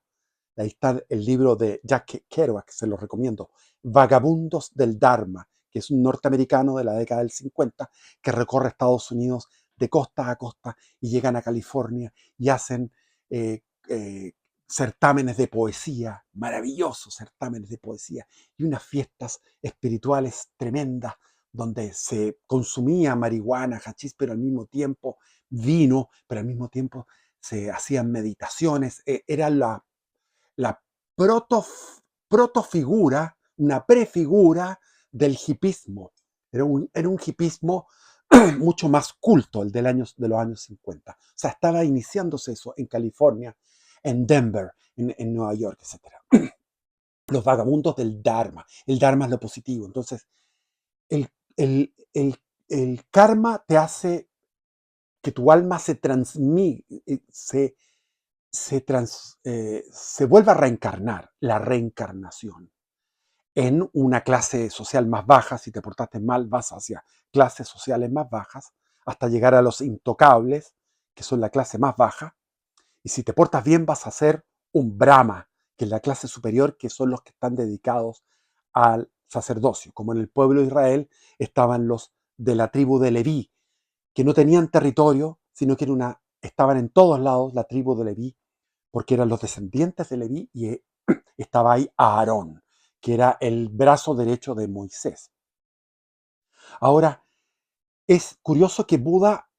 Ahí está el libro de Jack Kerouac, se lo recomiendo, Vagabundos del Dharma, que es un norteamericano de la década del 50 que recorre Estados Unidos de costa a costa y llegan a California y hacen eh, eh, certámenes de poesía, maravillosos certámenes de poesía y unas fiestas espirituales tremendas donde se consumía marihuana, hachís, pero al mismo tiempo vino, pero al mismo tiempo se hacían meditaciones. Era la proto, protofigura, una prefigura del hipismo. Era un hipismo mucho más culto, el de los años 50. O sea, estaba iniciándose eso en California, en Denver, en Nueva York, etc. Los vagabundos del Dharma. El Dharma es lo positivo. Entonces, el, el, el, el karma te hace que tu alma se transmite, se vuelve a reencarnar, la reencarnación, en una clase social más baja. Si te portaste mal, vas hacia clases sociales más bajas, hasta llegar a los intocables, que son la clase más baja. Y si te portas bien, vas a ser un Brahma, que es la clase superior, que son los que están dedicados al sacerdocio. Como en el pueblo de Israel estaban los de la tribu de Leví, que no tenían territorio, sino que estaban en todos lados, la tribu de Leví, porque eran los descendientes de Leví y estaba ahí Aarón, que era el brazo derecho de Moisés. Ahora, es curioso que Buda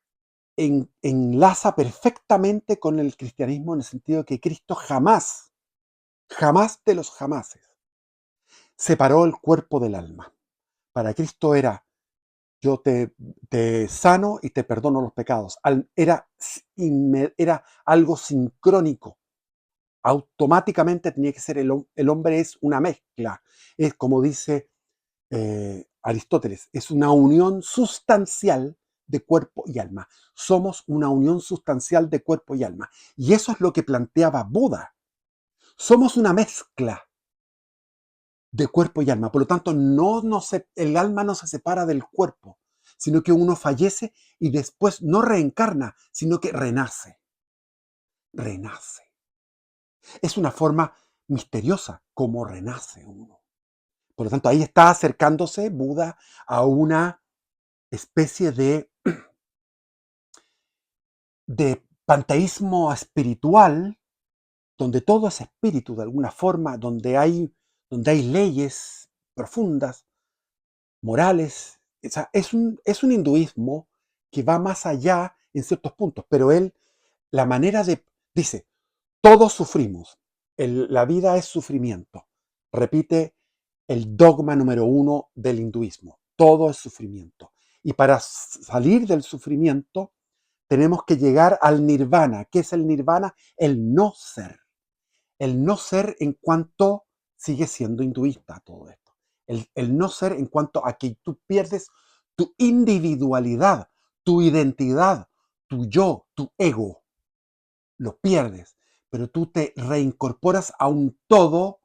enlaza perfectamente con el cristianismo en el sentido de que Cristo jamás, jamás de los jamases, separó el cuerpo del alma. Para Cristo era, yo te sano y te perdono los pecados. Era algo sincrónico. Automáticamente tenía que ser el hombre es una mezcla. Es como dice Aristóteles, es una unión sustancial de cuerpo y alma. Somos una unión sustancial de cuerpo y alma. Y eso es lo que planteaba Buda. Somos una mezcla de cuerpo y alma. Por lo tanto, el alma no se separa del cuerpo, sino que uno fallece y después no reencarna, sino que renace. Renace. Es una forma misteriosa como renace uno. Por lo tanto, ahí está acercándose Buda a una especie de panteísmo espiritual, donde todo es espíritu de alguna forma, donde hay leyes profundas, morales. O sea, es un hinduismo que va más allá en ciertos puntos, pero la manera dice, todos sufrimos, la vida es sufrimiento. Repite el dogma número 1 del hinduismo, todo es sufrimiento. Y para salir del sufrimiento, tenemos que llegar al nirvana. ¿Qué es el nirvana? El no ser. El no ser en cuanto sigue siendo hinduista todo esto. El no ser en cuanto a que tú pierdes tu individualidad, tu identidad, tu yo, tu ego. Lo pierdes, pero tú te reincorporas a un todo,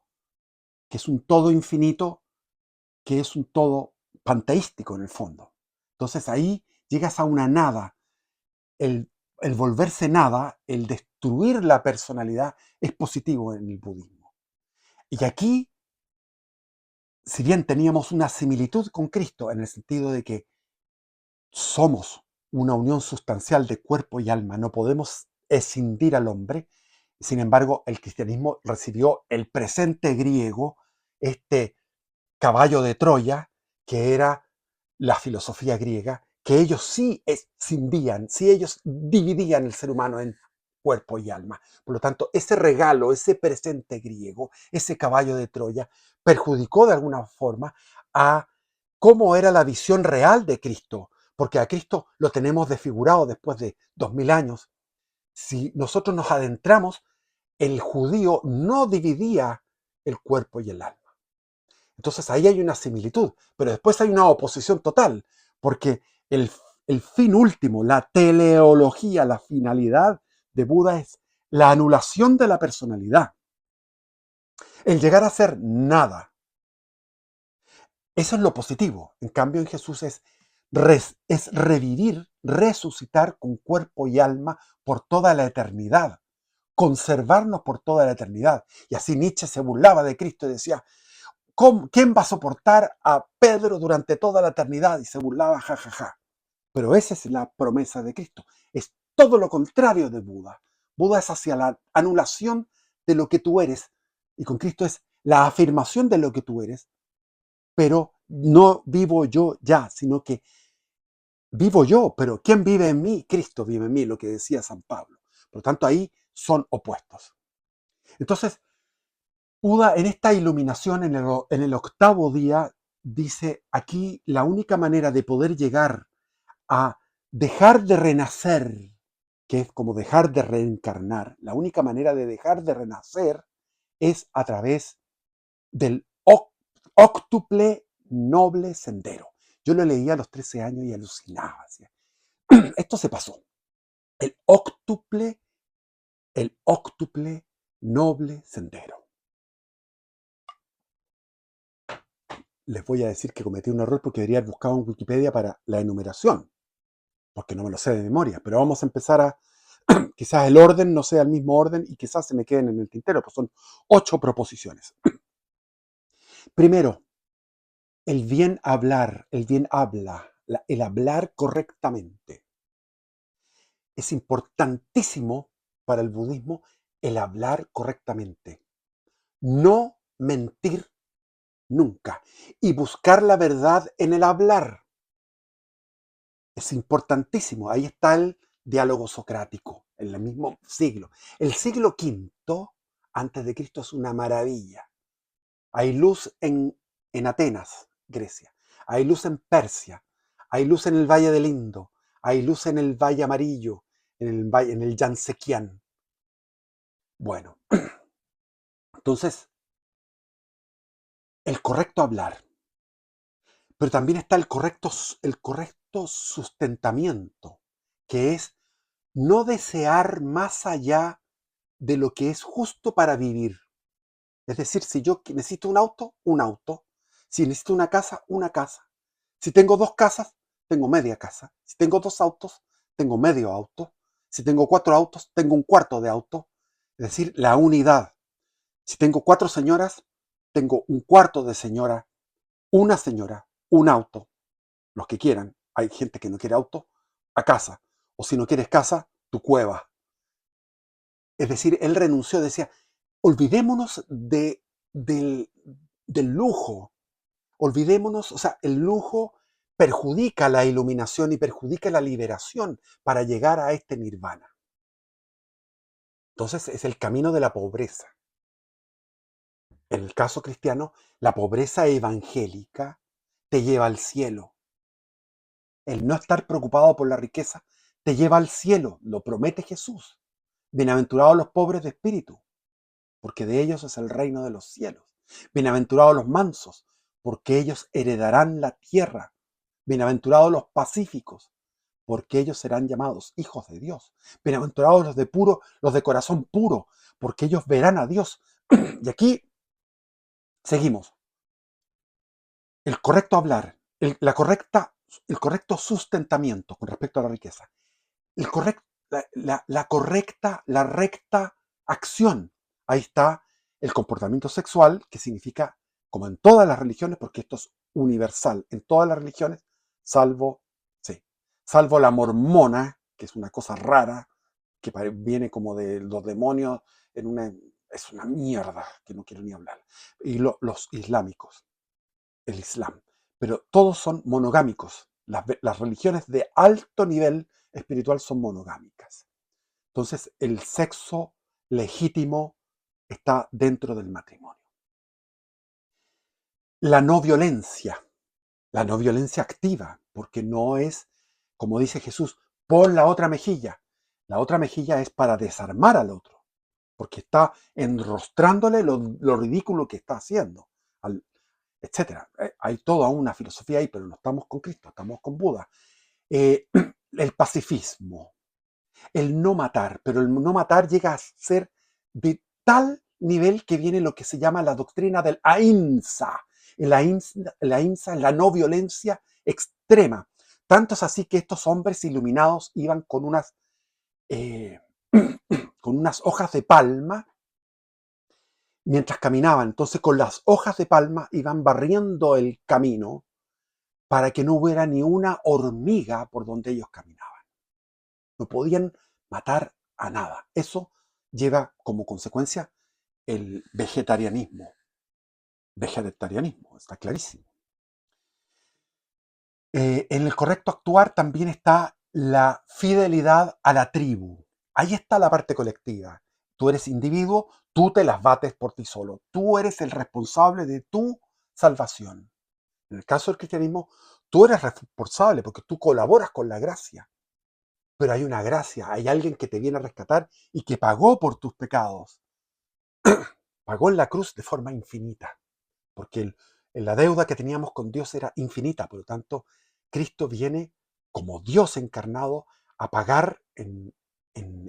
que es un todo infinito, que es un todo panteístico en el fondo. Entonces ahí llegas a una nada. El, el volverse nada, el destruir la personalidad, es positivo en el budismo. Y aquí, si bien teníamos una similitud con Cristo en el sentido de que somos una unión sustancial de cuerpo y alma, no podemos escindir al hombre, sin embargo, el cristianismo recibió el presente griego, este caballo de Troya, que era la filosofía griega, que ellos sí escindían, sí ellos dividían el ser humano en cuerpo y alma. Por lo tanto, ese regalo, ese presente griego, ese caballo de Troya, perjudicó de alguna forma a cómo era la visión real de Cristo, porque a Cristo lo tenemos desfigurado después de 2000 años. Si nosotros nos adentramos, el judío no dividía el cuerpo y el alma. Entonces ahí hay una similitud, pero después hay una oposición total, porque el fin último, la teleología, la finalidad de Buda es la anulación de la personalidad, el llegar a ser nada. Eso es lo positivo. En cambio, en Jesús es revivir, resucitar con cuerpo y alma por toda la eternidad, conservarnos por toda la eternidad. Y así Nietzsche se burlaba de Cristo y decía, ¿quién va a soportar a Pedro durante toda la eternidad? Y se burlaba, jajaja. Ja, ja. Pero esa es la promesa de Cristo. Es todo lo contrario de Buda. Buda es hacia la anulación de lo que tú eres. Y con Cristo es la afirmación de lo que tú eres. Pero no vivo yo ya, sino que vivo yo. Pero ¿quién vive en mí? Cristo vive en mí, lo que decía San Pablo. Por lo tanto, ahí son opuestos. Entonces, Buda en esta iluminación, en el octavo día, dice, aquí la única manera de poder llegar a dejar de renacer, que es como dejar de reencarnar, la única manera de dejar de renacer es a través del óctuple noble sendero. Yo lo leía a los 13 años y alucinaba. Decía, esto se pasó. El óctuple noble sendero. Les voy a decir que cometí un error porque debería haber buscado en Wikipedia para la enumeración, porque no me lo sé de memoria, pero vamos a empezar a, quizás el orden no sea el mismo orden y quizás se me queden en el tintero, pues son 8 proposiciones. Primero, el bien hablar, el bien habla, el hablar correctamente. Es importantísimo para el budismo el hablar correctamente. No mentir nunca. Y buscar la verdad en el hablar. Es importantísimo. Ahí está el diálogo socrático, en el mismo siglo. El siglo V antes de Cristo es una maravilla. Hay luz en Atenas, Grecia. Hay luz en Persia. Hay luz en el Valle del Indo. Hay luz en el Valle Amarillo, en el Yansequián. Bueno, entonces, el correcto hablar. Pero también está el correcto sustentamiento, que es no desear más allá de lo que es justo para vivir. Es decir, si yo necesito un auto, un auto. Si necesito una casa. Si tengo 2 casas, tengo media casa. Si tengo 2 autos, tengo medio auto. Si tengo 4 autos, tengo un cuarto de auto. Es decir, la unidad. Si tengo 4 señoras, tengo un cuarto de señora, un auto. Los que quieran. Hay gente que no quiere auto, a casa. O si no quieres casa, tu cueva. Es decir, él renunció, decía, olvidémonos del lujo, olvidémonos, o sea, el lujo perjudica la iluminación y perjudica la liberación para llegar a este nirvana. Entonces es el camino de la pobreza. En el caso cristiano, la pobreza evangélica te lleva al cielo. El no estar preocupado por la riqueza te lleva al cielo, lo promete Jesús. Bienaventurados los pobres de espíritu, porque de ellos es el reino de los cielos. Bienaventurados los mansos, porque ellos heredarán la tierra. Bienaventurados los pacíficos, porque ellos serán llamados hijos de Dios. Bienaventurados los de corazón puro, porque ellos verán a Dios. Y aquí seguimos. El correcto hablar, el correcto sustentamiento con respecto a la riqueza, la recta acción. Ahí está el comportamiento sexual, que significa, como en todas las religiones, porque esto es universal, en todas las religiones, salvo, sí, salvo la mormona, que es una cosa rara, que viene como de los demonios, es una mierda, que no quiero ni hablar, y los islámicos, el Islam. Pero todos son monogámicos. Las religiones de alto nivel espiritual son monogámicas. Entonces, el sexo legítimo está dentro del matrimonio. La no violencia activa, porque no es, como dice Jesús, pon la otra mejilla. La otra mejilla es para desarmar al otro, porque está enrostrándole lo ridículo que está haciendo, etcétera. Hay toda una filosofía ahí, pero no estamos con Cristo, estamos con Buda. El pacifismo. el no matar, pero el no matar llega a ser de tal nivel que viene lo que se llama la doctrina del ahimsa. El ahimsa es la no violencia extrema. Tanto es así que estos hombres iluminados iban eh, con unas hojas de palma mientras caminaban. Entonces con las hojas de palma iban barriendo el camino para que no hubiera ni una hormiga por donde ellos caminaban. No podían matar a nada. Eso lleva como consecuencia el vegetarianismo. Vegetarianismo, está clarísimo. En el correcto actuar también está la fidelidad a la tribu. Ahí está la parte colectiva. Tú eres individuo, tú te las bates por ti solo. Tú eres el responsable de tu salvación. En el caso del cristianismo, tú eres responsable porque tú colaboras con la gracia. Pero hay una gracia, hay alguien que te viene a rescatar y que pagó por tus pecados. Pagó en la cruz de forma infinita, porque la deuda que teníamos con Dios era infinita. Por lo tanto, Cristo viene como Dios encarnado a pagar en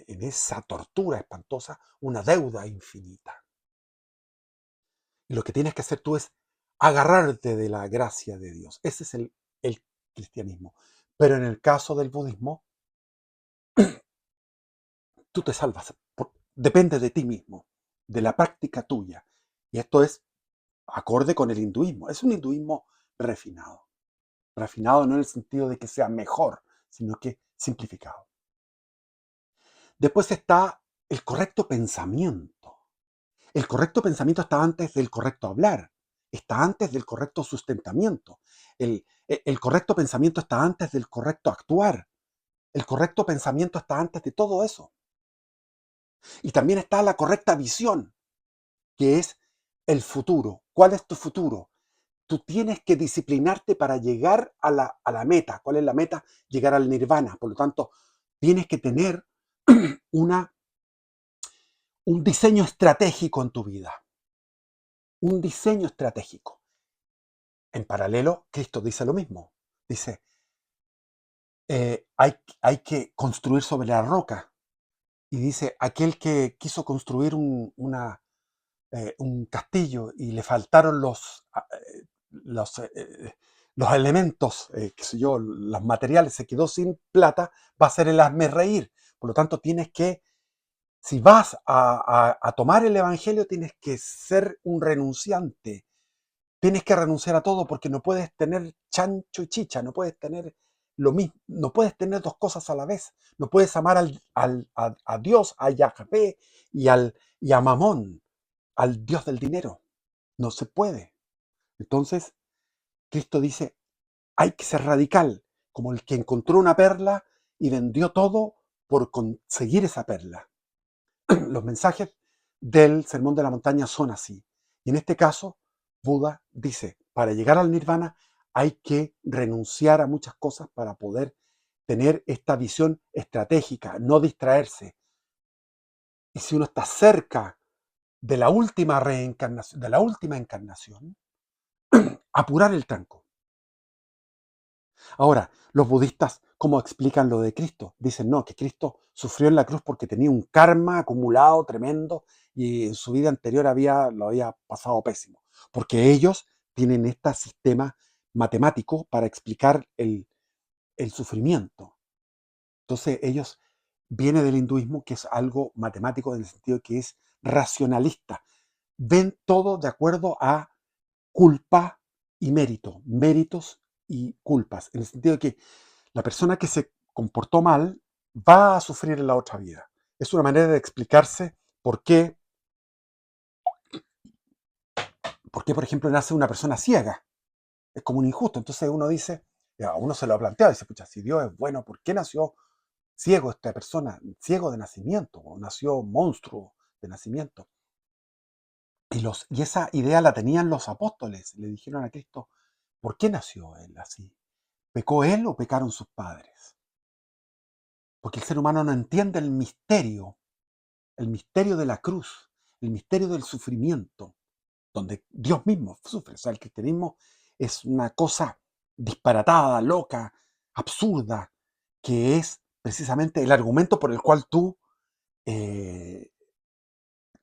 esa tortura espantosa una deuda infinita. Y lo que tienes que hacer tú es agarrarte de la gracia de Dios. Ese es el cristianismo. Pero en el caso del budismo, tú te salvas, depende de ti mismo, de la práctica tuya. Y esto es acorde con el hinduismo. Es un hinduismo refinado. Refinado no en el sentido de que sea mejor, sino que simplificado. Después está el correcto pensamiento. El correcto pensamiento está antes del correcto hablar, está antes del correcto sustentamiento. El correcto pensamiento está antes del correcto actuar. El correcto pensamiento está antes de todo eso. Y también está la correcta visión, que es el futuro. ¿Cuál es tu futuro? Tú tienes que disciplinarte para llegar a la meta. ¿Cuál es la meta? Llegar al nirvana. Por lo tanto, tienes que tener un diseño estratégico en tu vida. Un diseño estratégico. En paralelo, Cristo dice lo mismo. Dice, hay que construir sobre la roca. Y dice, aquel que quiso construir un castillo y le faltaron los, eh, los elementos, qué sé yo, los materiales, se quedó sin plata, va a ser el hazme reír. Por lo tanto, tienes que, si vas a tomar el evangelio, tienes que ser un renunciante. Tienes que renunciar a todo porque no puedes tener chancho y chicha, no puedes tener lo mismo, no puedes tener dos cosas a la vez. No puedes amar a Dios, a Yahvé y a Mamón, al Dios del dinero. No se puede. Entonces, Cristo dice, hay que ser radical, como el que encontró una perla y vendió todo por conseguir esa perla. Los mensajes del Sermón de la Montaña son así. Y en este caso, Buda dice, para llegar al nirvana hay que renunciar a muchas cosas para poder tener esta visión estratégica, no distraerse. Y si uno está cerca de la última reencarnación, de la última encarnación, apurar el tranco. Ahora, los budistas, ¿cómo explican lo de Cristo? Dicen, no, que Cristo sufrió en la cruz porque tenía un karma acumulado tremendo y en su vida anterior lo había pasado pésimo. Porque ellos tienen este sistema matemático para explicar el sufrimiento. Entonces, ellos viene del hinduismo, que es algo matemático en el sentido que es racionalista. Ven todo de acuerdo a culpa y mérito, méritos y culpas, en el sentido de que la persona que se comportó mal va a sufrir en la otra vida. Es una manera de explicarse por qué, por ejemplo, nace una persona ciega. Es como un injusto. Entonces uno dice, a uno se lo ha planteado, dice, pucha, si Dios es bueno, ¿por qué nació ciego esta persona? Ciego de nacimiento, o nació monstruo de nacimiento. Y esa idea la tenían los apóstoles. Le dijeron a Cristo, ¿por qué nació él así? ¿Pecó él o pecaron sus padres? Porque el ser humano no entiende el misterio de la cruz, el misterio del sufrimiento, donde Dios mismo sufre. O sea, el cristianismo es una cosa disparatada, loca, absurda, que es precisamente el argumento eh,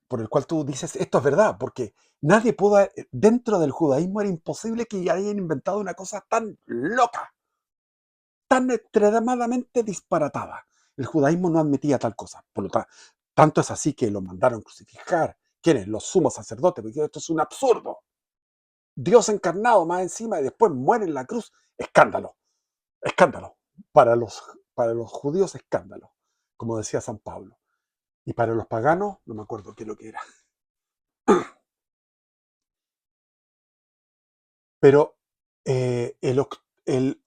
por el cual tú dices esto es verdad, porque nadie pudo, dentro del judaísmo era imposible que hayan inventado una cosa tan loca, tan extremadamente disparatada. El judaísmo no admitía tal cosa. Por lo tanto es así que lo mandaron crucificar. ¿Quiénes? Los sumos sacerdotes. Porque esto es un absurdo. Dios encarnado más encima y después muere en la cruz. Escándalo. Escándalo. Para los, para los judíos, escándalo. Como decía San Pablo. Y para los paganos, no me acuerdo qué es lo que era. Pero el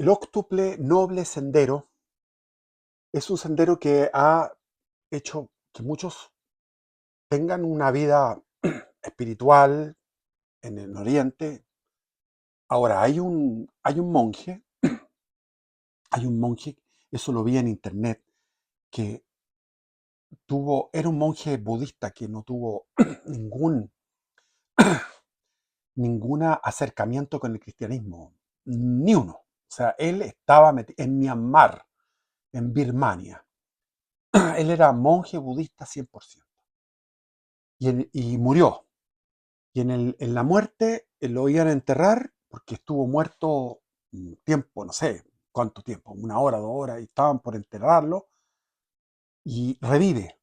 óctuple noble sendero es un sendero que ha hecho que muchos tengan una vida espiritual en el Oriente. Ahora, hay un monje, eso lo vi en internet, que era un monje budista que no tuvo ningún, ningún acercamiento con el cristianismo, ni uno. O sea, él estaba en Myanmar, en Birmania. Él era monje budista 100%. Y murió. Y en la muerte lo iban a enterrar porque estuvo muerto un tiempo, no sé cuánto tiempo, 1 hora, 2 horas, y estaban por enterrarlo y revive.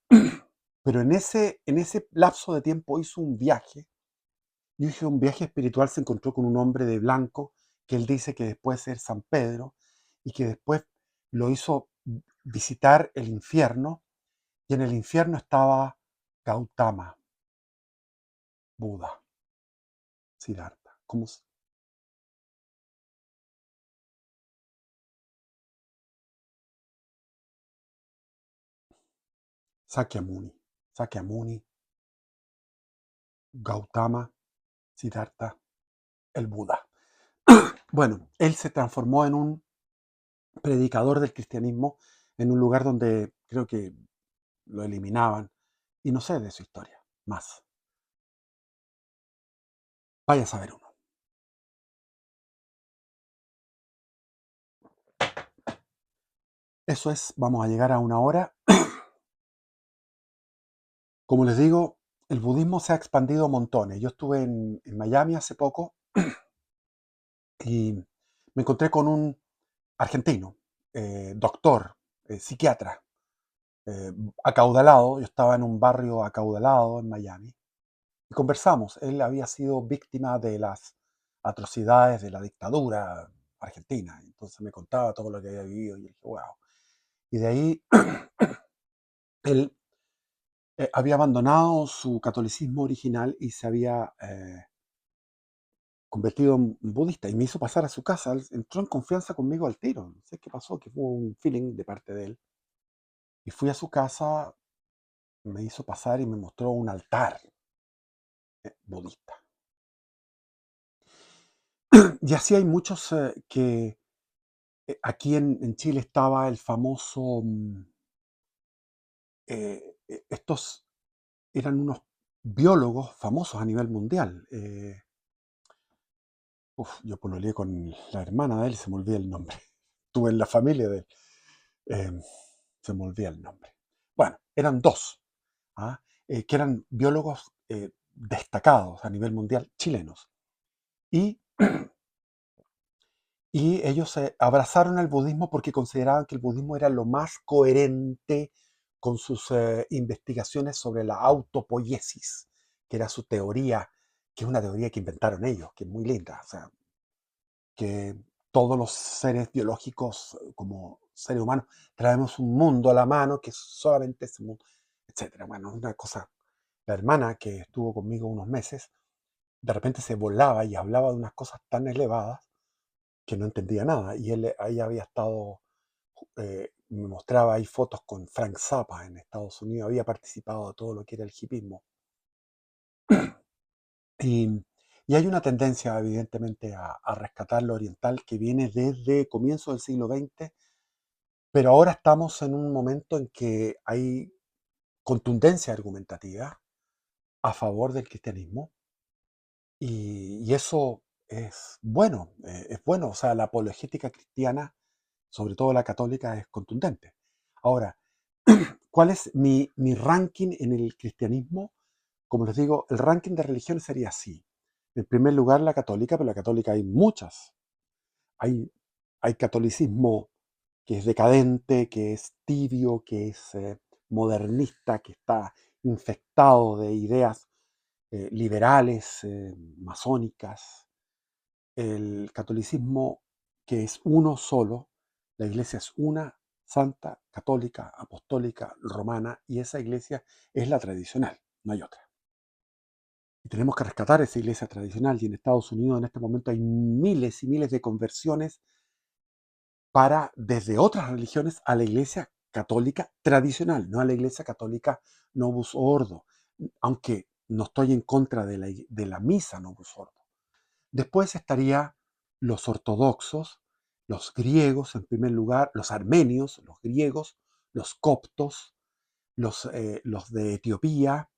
Pero en ese lapso de tiempo hizo un viaje, y hizo un viaje espiritual, se encontró con un hombre de blanco que él dice que después de ser San Pedro y que después lo hizo visitar el infierno, y en el infierno estaba Gautama, Buda, Siddhartha. ¿Cómo Sakyamuni, Sakyamuni, Gautama, Siddhartha, el Buda. Bueno, él se transformó en un predicador del cristianismo en un lugar donde creo que lo eliminaban, y no sé de su historia más. Vaya a saber uno. Eso es, vamos a llegar a 1 hora. Como les digo, el budismo se ha expandido montones. Yo estuve en Miami hace poco y me encontré con un argentino, doctor, psiquiatra, eh, acaudalado. Yo estaba en un barrio acaudalado en Miami y conversamos. Él había sido víctima de las atrocidades de la dictadura argentina. Entonces me contaba todo lo que había vivido y yo dije, wow. Y de ahí él había abandonado su catolicismo original y se había convertido en budista, y me hizo pasar a su casa. Él entró en confianza conmigo al tiro. No sé qué pasó, que fue un feeling de parte de él. Y fui a su casa, me hizo pasar y me mostró un altar budista. Y así hay muchos que aquí en Chile estaba el famoso, estos eran unos biólogos famosos a nivel mundial. Yo pololeé con la hermana de él, se me olvida el nombre. Estuve en la familia de él, eh, se me olvida el nombre. Bueno, eran dos, ¿ah? Que eran biólogos destacados a nivel mundial, chilenos. Y Y ellos se abrazaron al budismo porque consideraban que el budismo era lo más coherente con sus investigaciones sobre la autopoiesis, que era su teoría, que es una teoría que inventaron ellos, que es muy linda. O sea, que todos los seres biológicos, como seres humanos, traemos un mundo a la mano que es solamente ese mundo, etcétera. Bueno, una cosa. La hermana que estuvo conmigo unos meses, de repente se volaba y hablaba de unas cosas tan elevadas que no entendía nada. Y él ahí había estado, me mostraba ahí fotos con Frank Zappa en Estados Unidos, había participado de todo lo que era el hipismo. Y, y hay una tendencia, evidentemente, a rescatar lo oriental que viene desde comienzos del siglo XX, pero ahora estamos en un momento en que hay contundencia argumentativa a favor del cristianismo, y eso es bueno, o sea, la apologética cristiana sobre todo la católica, es contundente. Ahora, ¿cuál es mi ranking en el cristianismo? Como les digo, el ranking de religiones sería así. En primer lugar, la católica, pero la católica hay muchas. Hay, hay catolicismo que es decadente, que es tibio, que es modernista, que está infectado de ideas liberales, masónicas. El catolicismo que es uno solo, la iglesia es una, santa, católica, apostólica, romana, y esa iglesia es la tradicional, no hay otra. Y tenemos que rescatar esa iglesia tradicional, y en Estados Unidos en este momento hay miles y miles de conversiones desde otras religiones a la iglesia católica tradicional, no a la iglesia católica Novus Ordo, aunque no estoy en contra de la misa Novus Ordo. Después estaría los ortodoxos, los griegos en primer lugar, los armenios, los griegos, los coptos, los de Etiopía.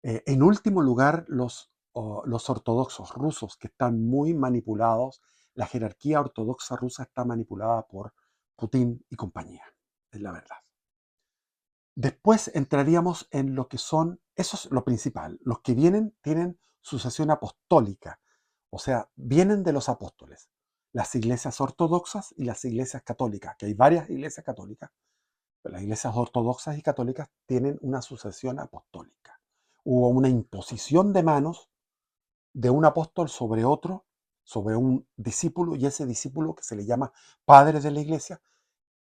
En último lugar, los ortodoxos rusos, que están muy manipulados. La jerarquía ortodoxa rusa está manipulada por Putin y compañía, es la verdad. Después entraríamos en lo que son, eso es lo principal, los que vienen tienen sucesión apostólica, o sea, vienen de los apóstoles, las iglesias ortodoxas y las iglesias católicas, que hay varias iglesias católicas, pero las iglesias ortodoxas y católicas tienen una sucesión apostólica. Hubo una imposición de manos de un apóstol sobre otro, sobre un discípulo, y ese discípulo, que se le llama padre de la iglesia,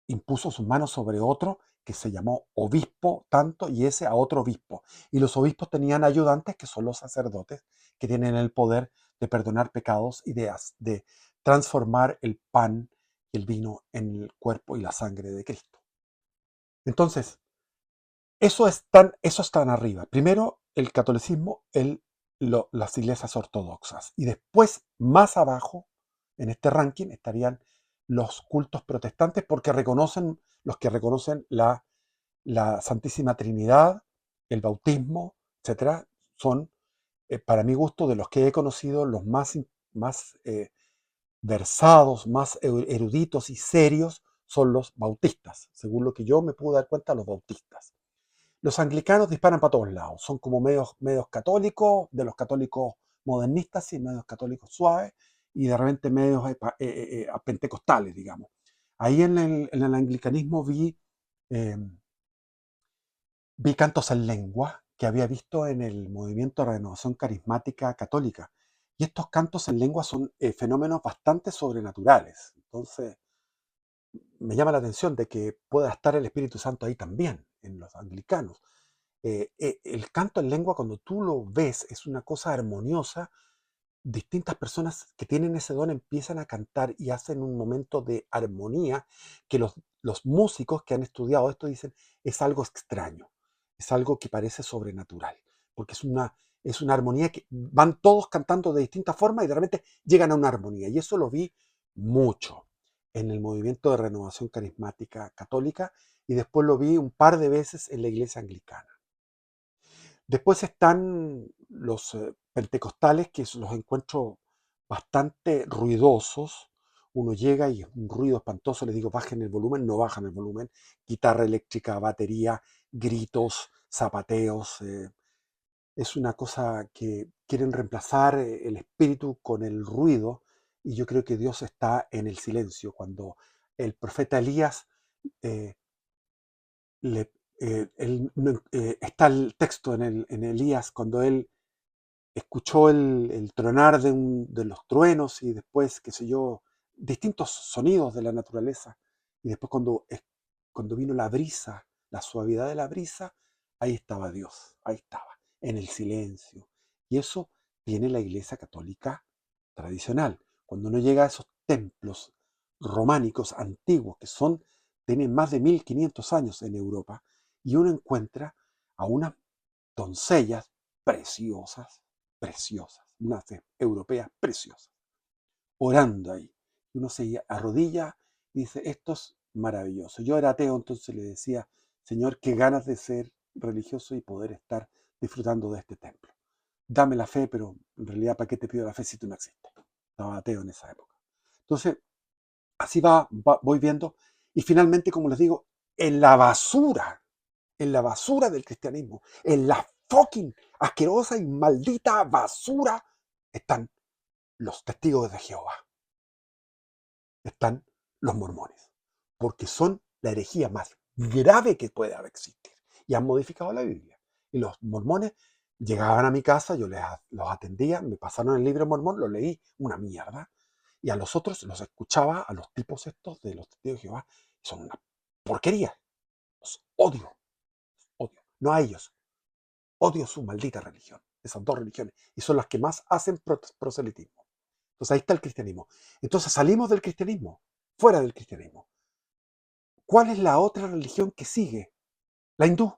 impuso sus manos sobre otro que se llamó obispo tanto, y ese a otro obispo. Y los obispos tenían ayudantes, que son los sacerdotes, que tienen el poder de perdonar pecados y de transformar el pan y el vino en el cuerpo y la sangre de Cristo. Entonces, eso es tan arriba. Primero el catolicismo, las iglesias ortodoxas. Y después, más abajo, en este ranking, estarían los cultos protestantes, porque los que reconocen la Santísima Trinidad, el bautismo, etcétera, son, para mi gusto, de los que he conocido, los más versados, más eruditos y serios son los bautistas. Según lo que yo me pude dar cuenta, los bautistas. Los anglicanos disparan para todos lados, son como medios católicos, de los católicos modernistas y medios católicos suaves, y de repente medios pentecostales, digamos. Ahí en el anglicanismo eh, vi cantos en lengua que había visto en el movimiento de renovación carismática católica. Y estos cantos en lengua son fenómenos bastante sobrenaturales. Entonces, me llama la atención de que pueda estar el Espíritu Santo ahí también, en los anglicanos. El canto en lengua, cuando tú lo ves, es una cosa armoniosa. Distintas personas que tienen ese don empiezan a cantar y hacen un momento de armonía que los músicos que han estudiado esto dicen es algo extraño, es algo que parece sobrenatural, porque es una armonía que van todos cantando de distintas formas y de repente llegan a una armonía. Y eso lo vi mucho en el movimiento de renovación carismática católica, y después lo vi un par de veces en la iglesia anglicana. Después están los pentecostales, que los encuentro bastante ruidosos. Uno llega y es un ruido espantoso, les digo, bajen el volumen, no bajan el volumen. Guitarra eléctrica, batería, gritos, zapateos. Es una cosa que quieren reemplazar el espíritu con el ruido, y yo creo que Dios está en el silencio. Cuando el profeta Elías eh, está el texto en Elías, cuando él escuchó el tronar de los truenos, y después, qué sé yo, distintos sonidos de la naturaleza, y después cuando vino la brisa, la suavidad de la brisa, ahí estaba Dios, ahí estaba, en el silencio. Y eso tiene la Iglesia Católica tradicional. Cuando uno llega a esos templos románicos antiguos, tienen más de 1500 años en Europa, y uno encuentra a unas doncellas preciosas, preciosas, unas europeas preciosas, orando ahí. Uno se arrodilla y dice, esto es maravilloso. Yo era ateo, entonces le decía, Señor, qué ganas de ser religioso y poder estar disfrutando de este templo. Dame la fe, pero en realidad, ¿para qué te pido la fe si tú no existes? Estaba ateo en esa época. Entonces, Así voy viendo. Y finalmente, como les digo, en la basura del cristianismo, en la fucking asquerosa y maldita basura, están los testigos de Jehová, están los mormones, porque son la herejía más grave que puede haber existir. Y han modificado la Biblia. Y los mormones llegaban a mi casa, los atendía, me pasaron el libro mormón, lo leí, una mierda. Y a los otros los escuchaba, a los tipos estos de los testigos de Jehová, y son una porquería. Los odio, odio. No a ellos, odio su maldita religión. Esas dos religiones. Y son las que más hacen proselitismo. Entonces ahí está el cristianismo. Entonces salimos del cristianismo, fuera del cristianismo. ¿Cuál es la otra religión que sigue? La hindú.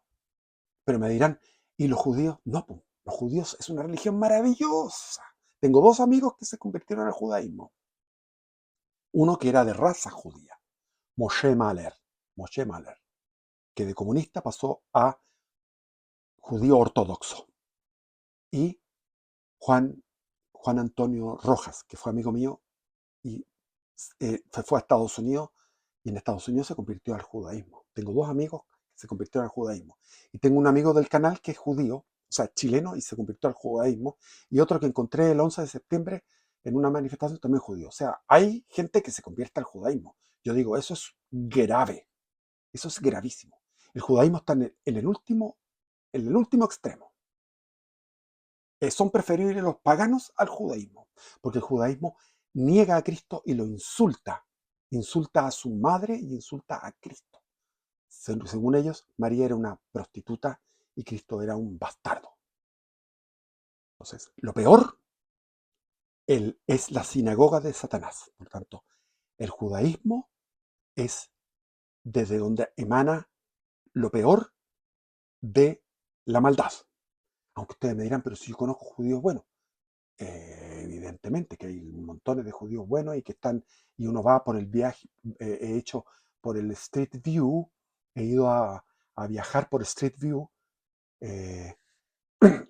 Pero me dirán, ¿y los judíos? No, pues, los judíos es una religión maravillosa. Tengo dos amigos que se convirtieron al judaísmo. Uno que era de raza judía, Moshe Mahler, Moshe Mahler, que de comunista pasó a judío ortodoxo. Y Juan, Juan Antonio Rojas, que fue amigo mío y fue a Estados Unidos y en Estados Unidos se convirtió al judaísmo. Tengo dos amigos que se convirtieron al judaísmo. Y tengo un amigo del canal que es judío, o sea, chileno, y se convirtió al judaísmo. Y otro que encontré el 11 de septiembre en una manifestación también judío. O sea, hay gente que se convierte al judaísmo. Yo digo, eso es grave. Eso es gravísimo. El judaísmo está en el último extremo. Son preferibles los paganos al judaísmo, porque el judaísmo niega a Cristo y lo insulta. Insulta a su madre y insulta a Cristo. Según ellos, María era una prostituta y Cristo era un bastardo. Entonces, lo peor es la sinagoga de Satanás. Por tanto, el judaísmo es desde donde emana lo peor de la maldad. Aunque ustedes me dirán, pero si yo conozco judíos buenos. Evidentemente que hay montones de judíos buenos y que están, y uno va por el viaje, he hecho por el Street View, he ido a viajar por Street View, eh,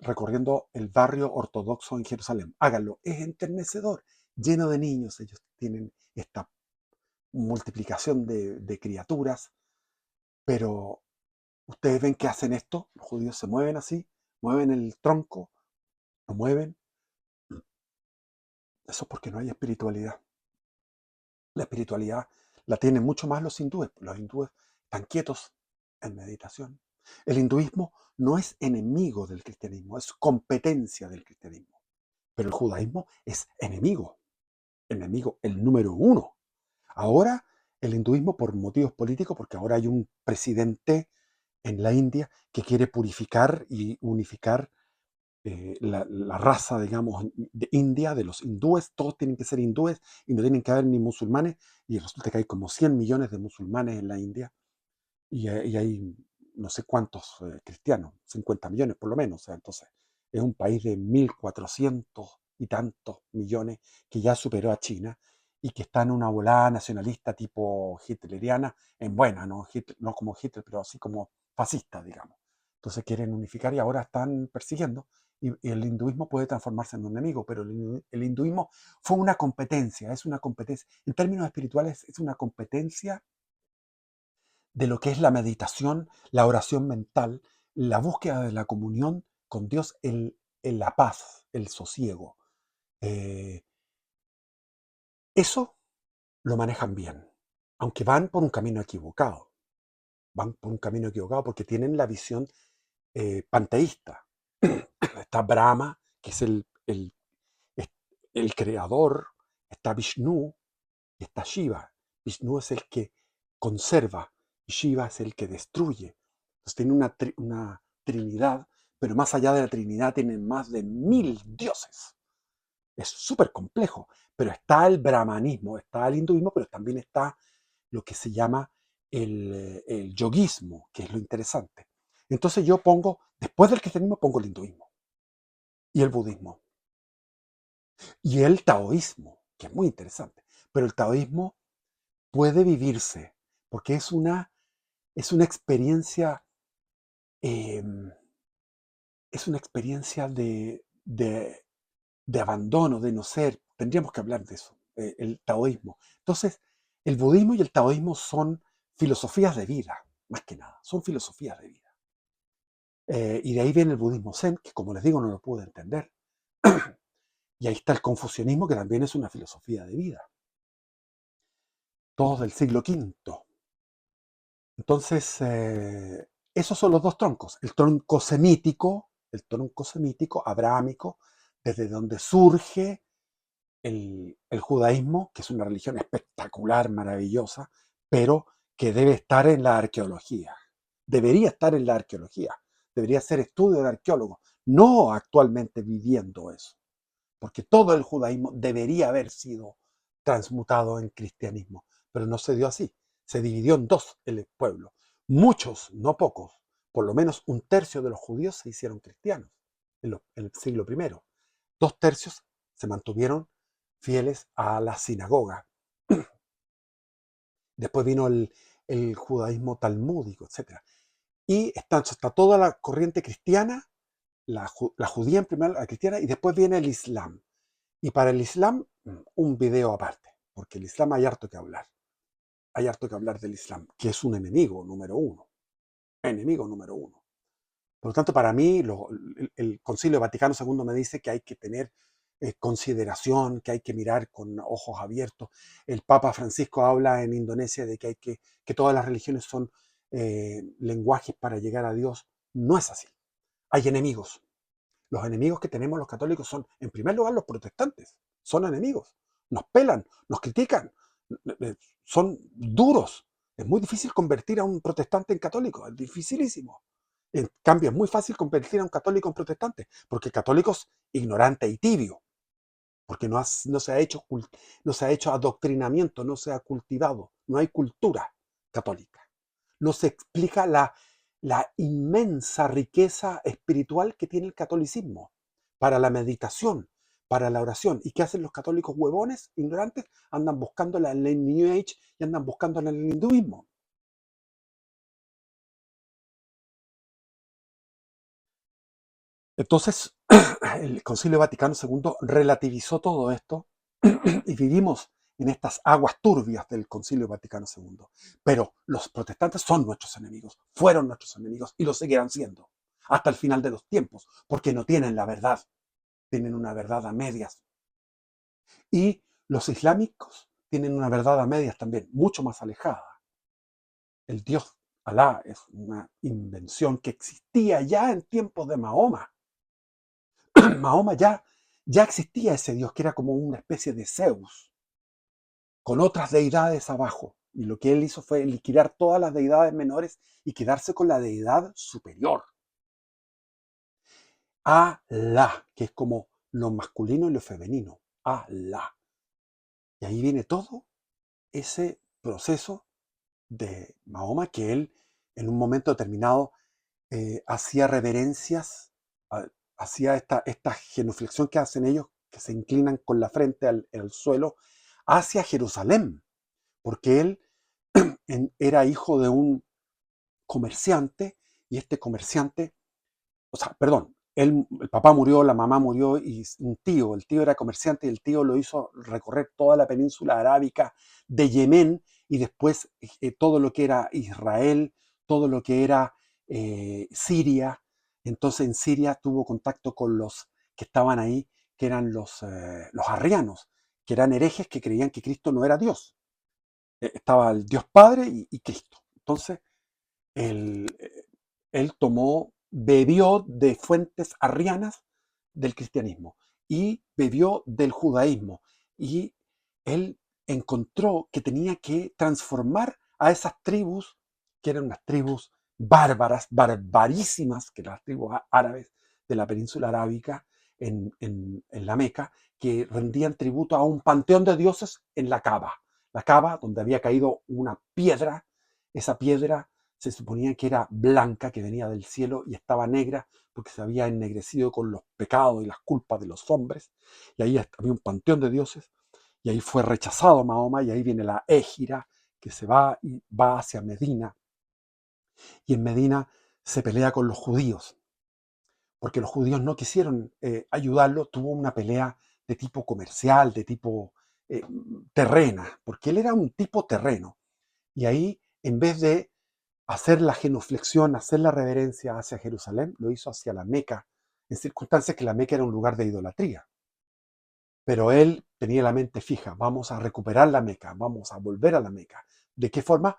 recorriendo el barrio ortodoxo en Jerusalén. Háganlo, es enternecedor, lleno de niños, ellos tienen esta multiplicación de criaturas, pero ustedes ven que hacen esto, los judíos se mueven así, mueven el tronco, lo mueven, eso es porque no hay espiritualidad. La espiritualidad la tienen mucho más los hindúes. Los hindúes están quietos en meditación. El hinduismo no es enemigo del cristianismo, es competencia del cristianismo. Pero el judaísmo es enemigo, enemigo el número uno. Ahora el hinduismo por motivos políticos, porque ahora hay un presidente en la India que quiere purificar y unificar la raza, digamos, de India, de los hindúes, todos tienen que ser hindúes y no tienen que haber ni musulmanes, y resulta que hay como 100 millones de musulmanes en la India y hay no sé cuántos cristianos, 50 millones por lo menos, o sea, entonces es un país de 1.400 y tantos millones que ya superó a China y que está en una volada nacionalista tipo hitleriana, en buena, no, no como Hitler, pero así como fascista, digamos. Entonces quieren unificar y ahora están persiguiendo y el hinduismo puede transformarse en un enemigo, pero el hinduismo fue una competencia, es una competencia, en términos espirituales es una competencia de lo que es la meditación, la oración mental, la búsqueda de la comunión con Dios, la paz, el sosiego. Eh, Eso lo manejan bien, aunque van por un camino equivocado. Van por un camino equivocado porque tienen la visión panteísta. Está Brahma, que es es el creador, está Vishnu y está Shiva. Vishnu es el que conserva y Shiva es el que destruye. Entonces tiene una trinidad, pero más allá de la trinidad tienen más de 1000 dioses. Es súper complejo, pero está el brahmanismo, está el hinduismo, pero también está lo que se llama el yoguismo, que es lo interesante. Entonces yo pongo, después del cristianismo, pongo el hinduismo y el budismo y el taoísmo, que es muy interesante. Pero el taoísmo puede vivirse porque es una experiencia, eh, es una experiencia de abandono, de no ser. Tendríamos que hablar de eso, el taoísmo. Entonces, El budismo y el taoísmo son filosofías de vida, más que nada, son filosofías de vida. Y de ahí viene el budismo zen, que como les digo no lo pude entender. Y ahí está el confucianismo, que también es una filosofía de vida. Todos del siglo V. Entonces, esos son los dos troncos. El tronco semítico, abrahámico, desde donde surge el judaísmo, que es una religión espectacular, maravillosa, pero que debe estar en la arqueología. Debería estar en la arqueología. Debería ser estudio de arqueólogos, no actualmente viviendo eso. Porque todo el judaísmo debería haber sido transmutado en cristianismo, pero no se dio así. Se dividió en dos el pueblo. Muchos, no pocos, por lo menos un tercio de los judíos se hicieron cristianos en el siglo primero. Dos tercios se mantuvieron fieles a la sinagoga. Después vino el judaísmo talmúdico, etc. Y está toda la corriente cristiana, la judía en primer, la cristiana, y después viene el islam. Y para el islam, un video aparte, porque el islam hay harto que hablar. Hay harto que hablar del islam, que es un enemigo número uno. Enemigo número uno. Por lo tanto, para mí, el Concilio Vaticano II me dice que hay que tener consideración, que hay que mirar con ojos abiertos. El Papa Francisco habla en Indonesia de que todas las religiones son lenguajes para llegar a Dios. No es así. Hay enemigos. Los enemigos que tenemos los católicos son, en primer lugar, los protestantes. Son enemigos. Nos pelan, nos critican, son duros. Es muy difícil convertir a un protestante en católico, es dificilísimo. En cambio, es muy fácil convertir a un católico en protestante, porque el católico es ignorante y tibio, porque no se ha hecho adoctrinamiento, no se ha cultivado, no hay cultura católica. No se explica la inmensa riqueza espiritual que tiene el catolicismo para la meditación, para la oración. ¿Y qué hacen los católicos huevones, ignorantes? Andan buscándola en el New Age y andan buscándola en el hinduismo. Entonces, el Concilio Vaticano II relativizó todo esto y vivimos en estas aguas turbias del Concilio Vaticano II. Pero los protestantes son nuestros enemigos, fueron nuestros enemigos y lo seguirán siendo hasta el final de los tiempos, porque no tienen la verdad, tienen una verdad a medias. Y los islámicos tienen una verdad a medias también, mucho más alejada. El Dios Alá es una invención que existía ya en tiempos de Mahoma. Mahoma ya existía ese Dios que era como una especie de Zeus, con otras deidades abajo. Y lo que él hizo fue liquidar todas las deidades menores y quedarse con la deidad superior. Alá, que es como lo masculino y lo femenino. Alá. Y ahí viene todo ese proceso de Mahoma que él en un momento determinado hacía reverencias, hacía esta genuflexión que hacen ellos, que se inclinan con la frente al suelo, hacia Jerusalén, porque él era hijo de un comerciante y este comerciante, o sea, perdón, el papá murió, la mamá murió y el tío era comerciante y el tío lo hizo recorrer toda la península arábica de Yemen y después todo lo que era Israel, todo lo que era Siria. Entonces en Siria tuvo contacto con los que estaban ahí, que eran los arrianos, que eran herejes que creían que Cristo no era Dios. Estaba el Dios Padre y Cristo. Entonces él, él bebió de fuentes arrianas del cristianismo y bebió del judaísmo. Y él encontró que tenía que transformar a esas tribus, que eran unas tribus bárbaras, barbarísimas, que eran las tribus árabes de la península arábica en la Meca, que rendían tributo a un panteón de dioses en la Kaaba. La Kaaba, donde había caído una piedra, esa piedra se suponía que era blanca, que venía del cielo, y estaba negra porque se había ennegrecido con los pecados y las culpas de los hombres. Y ahí había un panteón de dioses, y ahí fue rechazado Mahoma, y ahí viene la Égira, que se va y va hacia Medina. Y en Medina se pelea con los judíos, porque los judíos no quisieron ayudarlo. Tuvo una pelea de tipo comercial, de tipo terrena, porque él era un tipo terreno. Y ahí, en vez de hacer la genuflexión, hacer la reverencia hacia Jerusalén, lo hizo hacia la Meca, en circunstancias que la Meca era un lugar de idolatría. Pero él tenía la mente fija, vamos a recuperar la Meca, vamos a volver a la Meca. ¿De qué forma?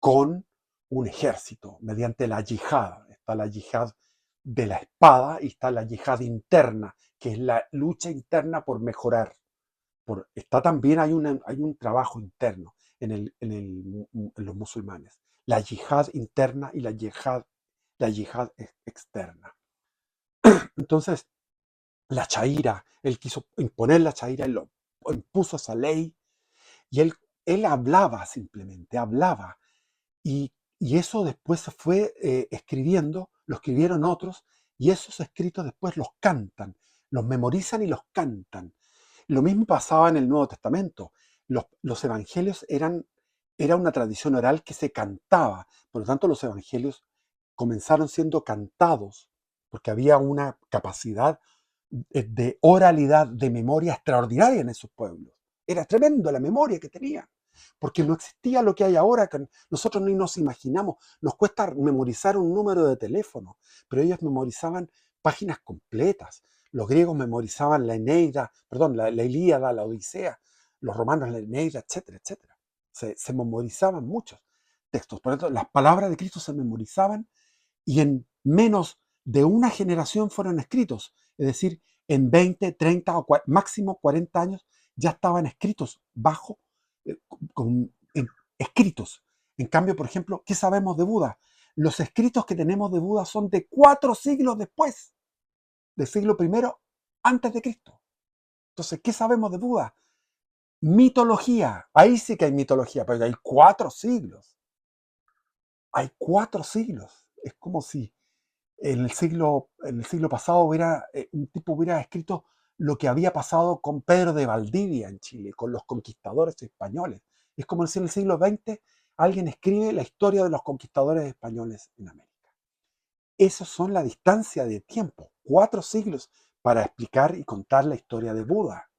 Con un ejército, mediante la yihad. Está la yihad de la espada y está la yihad interna, que es la lucha interna por mejorar. Está también hay un trabajo interno en los musulmanes. La yihad interna y la yihad externa. Entonces, la chaira, él quiso imponer la chaira, él lo impuso esa ley y él hablaba simplemente, hablaba. Y eso después se fue escribiendo, lo escribieron otros, y esos escritos después los cantan, los memorizan y los cantan. Lo mismo pasaba en el Nuevo Testamento. Los evangelios era una tradición oral que se cantaba. Por lo tanto, los evangelios comenzaron siendo cantados, porque había una capacidad de oralidad, de memoria extraordinaria en esos pueblos. Era tremendo la memoria que tenían, porque no existía lo que hay ahora, que nosotros ni nos imaginamos. Nos cuesta memorizar un número de teléfono, pero ellos memorizaban páginas completas. Los griegos memorizaban la Eneida, perdón, la Ilíada, la Odisea, los romanos la Eneida, etcétera, etcétera. Se memorizaban muchos textos. Por lo tanto, las palabras de Cristo se memorizaban y en menos de una generación fueron escritos. Es decir, en 20, 30 o máximo 40 años ya estaban escritos bajo, eh, escritos. En cambio, por ejemplo, ¿qué sabemos de Buda? Los escritos que tenemos de Buda son de 4 siglos después, del siglo I antes de Cristo. Entonces, ¿qué sabemos de Buda? Mitología. Ahí sí que hay mitología, pero hay 4 siglos. Hay 4 siglos. Es como si en el siglo pasado un tipo hubiera escrito lo que había pasado con Pedro de Valdivia en Chile, con los conquistadores españoles. Es como si en el siglo XX alguien escribe la historia de los conquistadores españoles en América. Esas son la distancia de tiempo, 4 siglos para explicar y contar la historia de Buda.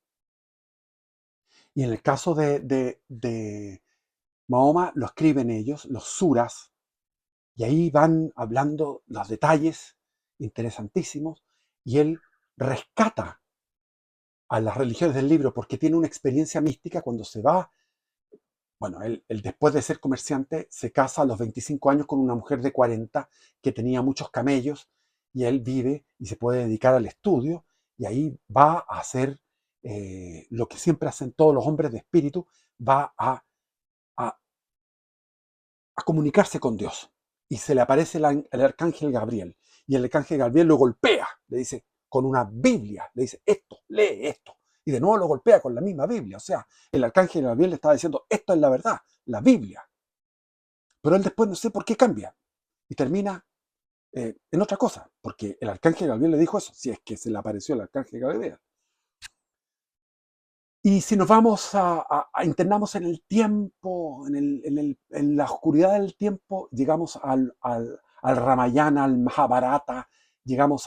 Y en el caso de Mahoma, lo escriben ellos, los suras, y ahí van hablando los detalles interesantísimos, y él rescata a las religiones del libro porque tiene una experiencia mística cuando se va. Bueno, él después de ser comerciante se casa a los 25 años con una mujer de 40 que tenía muchos camellos, y él vive y se puede dedicar al estudio, y ahí va a hacer lo que siempre hacen todos los hombres de espíritu, va a a comunicarse con Dios. Y se le aparece el arcángel Gabriel. Y el arcángel Gabriel lo golpea, le dice, con una Biblia, le dice, esto, lee esto. Y de nuevo lo golpea con la misma Biblia. O sea, el arcángel Gabriel le estaba diciendo, esto es la verdad, la Biblia. Pero él después no sé por qué cambia. Y termina en otra cosa. Porque el arcángel Gabriel le dijo eso, si es que se le apareció el arcángel Gabriel. Y si nos vamos a internamos en el tiempo, en la oscuridad del tiempo, llegamos al Ramayana, al Mahabharata, llegamos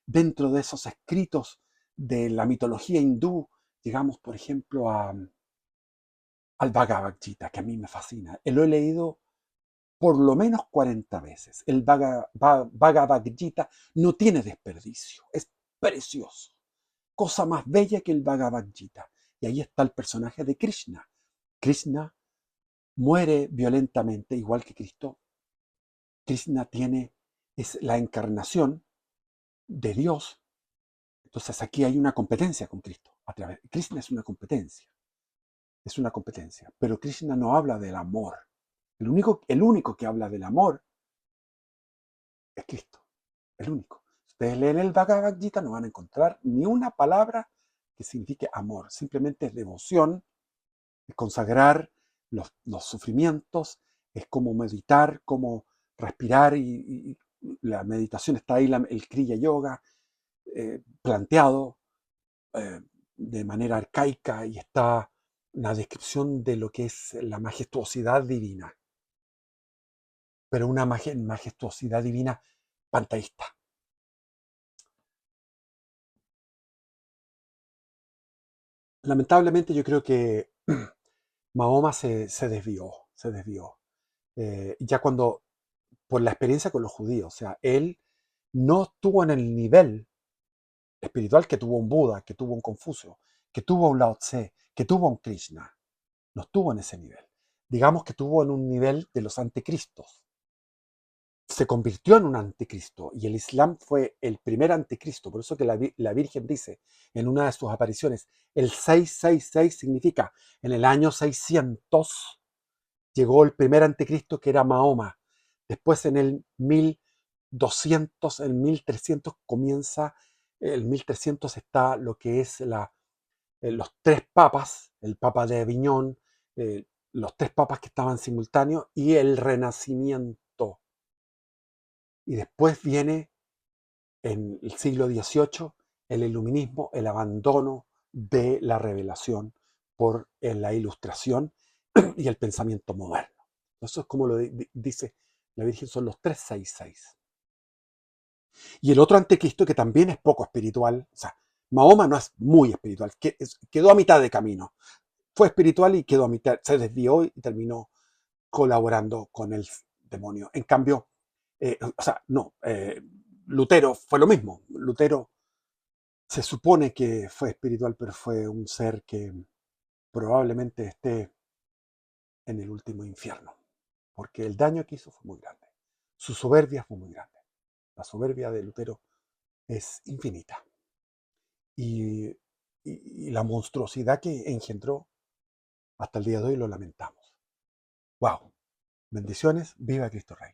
dentro de esos escritos de la mitología hindú, llegamos, por ejemplo, al Bhagavad Gita, que a mí me fascina. Lo he leído por lo menos 40 veces. El Bhagavad Gita no tiene desperdicio, es precioso. Cosa más bella que el Bhagavad Gita. Y ahí está el personaje de Krishna. Krishna muere violentamente, igual que Cristo. Krishna es la encarnación de Dios. Entonces aquí hay una competencia con Cristo. Krishna es una competencia. Pero Krishna no habla del amor. El único que habla del amor es Cristo. El único. Si ustedes leen el Bhagavad Gita, no van a encontrar ni una palabra que signifique amor. Simplemente es devoción, es consagrar los sufrimientos, es como meditar, como respirar, y la meditación está ahí, el Kriya Yoga planteado de manera arcaica, y está una descripción de lo que es la majestuosidad divina, pero una majestuosidad divina pantallista. Lamentablemente yo creo que Mahoma se desvió, se desvió. Ya cuando, por la experiencia con los judíos, o sea, él no estuvo en el nivel espiritual que tuvo un Buda, que tuvo un Confucio, que tuvo un Lao Tse, que tuvo un Krishna. No estuvo en ese nivel. Digamos que estuvo en un nivel de los anticristos. Se convirtió en un anticristo y el Islam fue el primer anticristo. Por eso que la Virgen dice en una de sus apariciones, el 666 significa en el año 600 llegó el primer anticristo que era Mahoma. Después en el 1200, en 1300 comienza, el 1300 está lo que es los tres papas, el papa de Aviñón, los tres papas que estaban simultáneos y el renacimiento. Y después viene en el siglo XVIII el iluminismo, el abandono de la revelación por la ilustración y el pensamiento moderno. Eso es como lo dice la Virgen, son los 366. Y el otro anticristo que también es poco espiritual, o sea, Mahoma no es muy espiritual, quedó a mitad de camino. Fue espiritual y quedó a mitad, se desvió y terminó colaborando con el demonio. En cambio, o sea, no, Lutero fue lo mismo. Lutero se supone que fue espiritual, pero fue un ser que probablemente esté en el último infierno, porque el daño que hizo fue muy grande. Su soberbia fue muy grande. La soberbia de Lutero es infinita. Y, y la monstruosidad que engendró hasta el día de hoy lo lamentamos. ¡Wow! Bendiciones, viva Cristo Rey.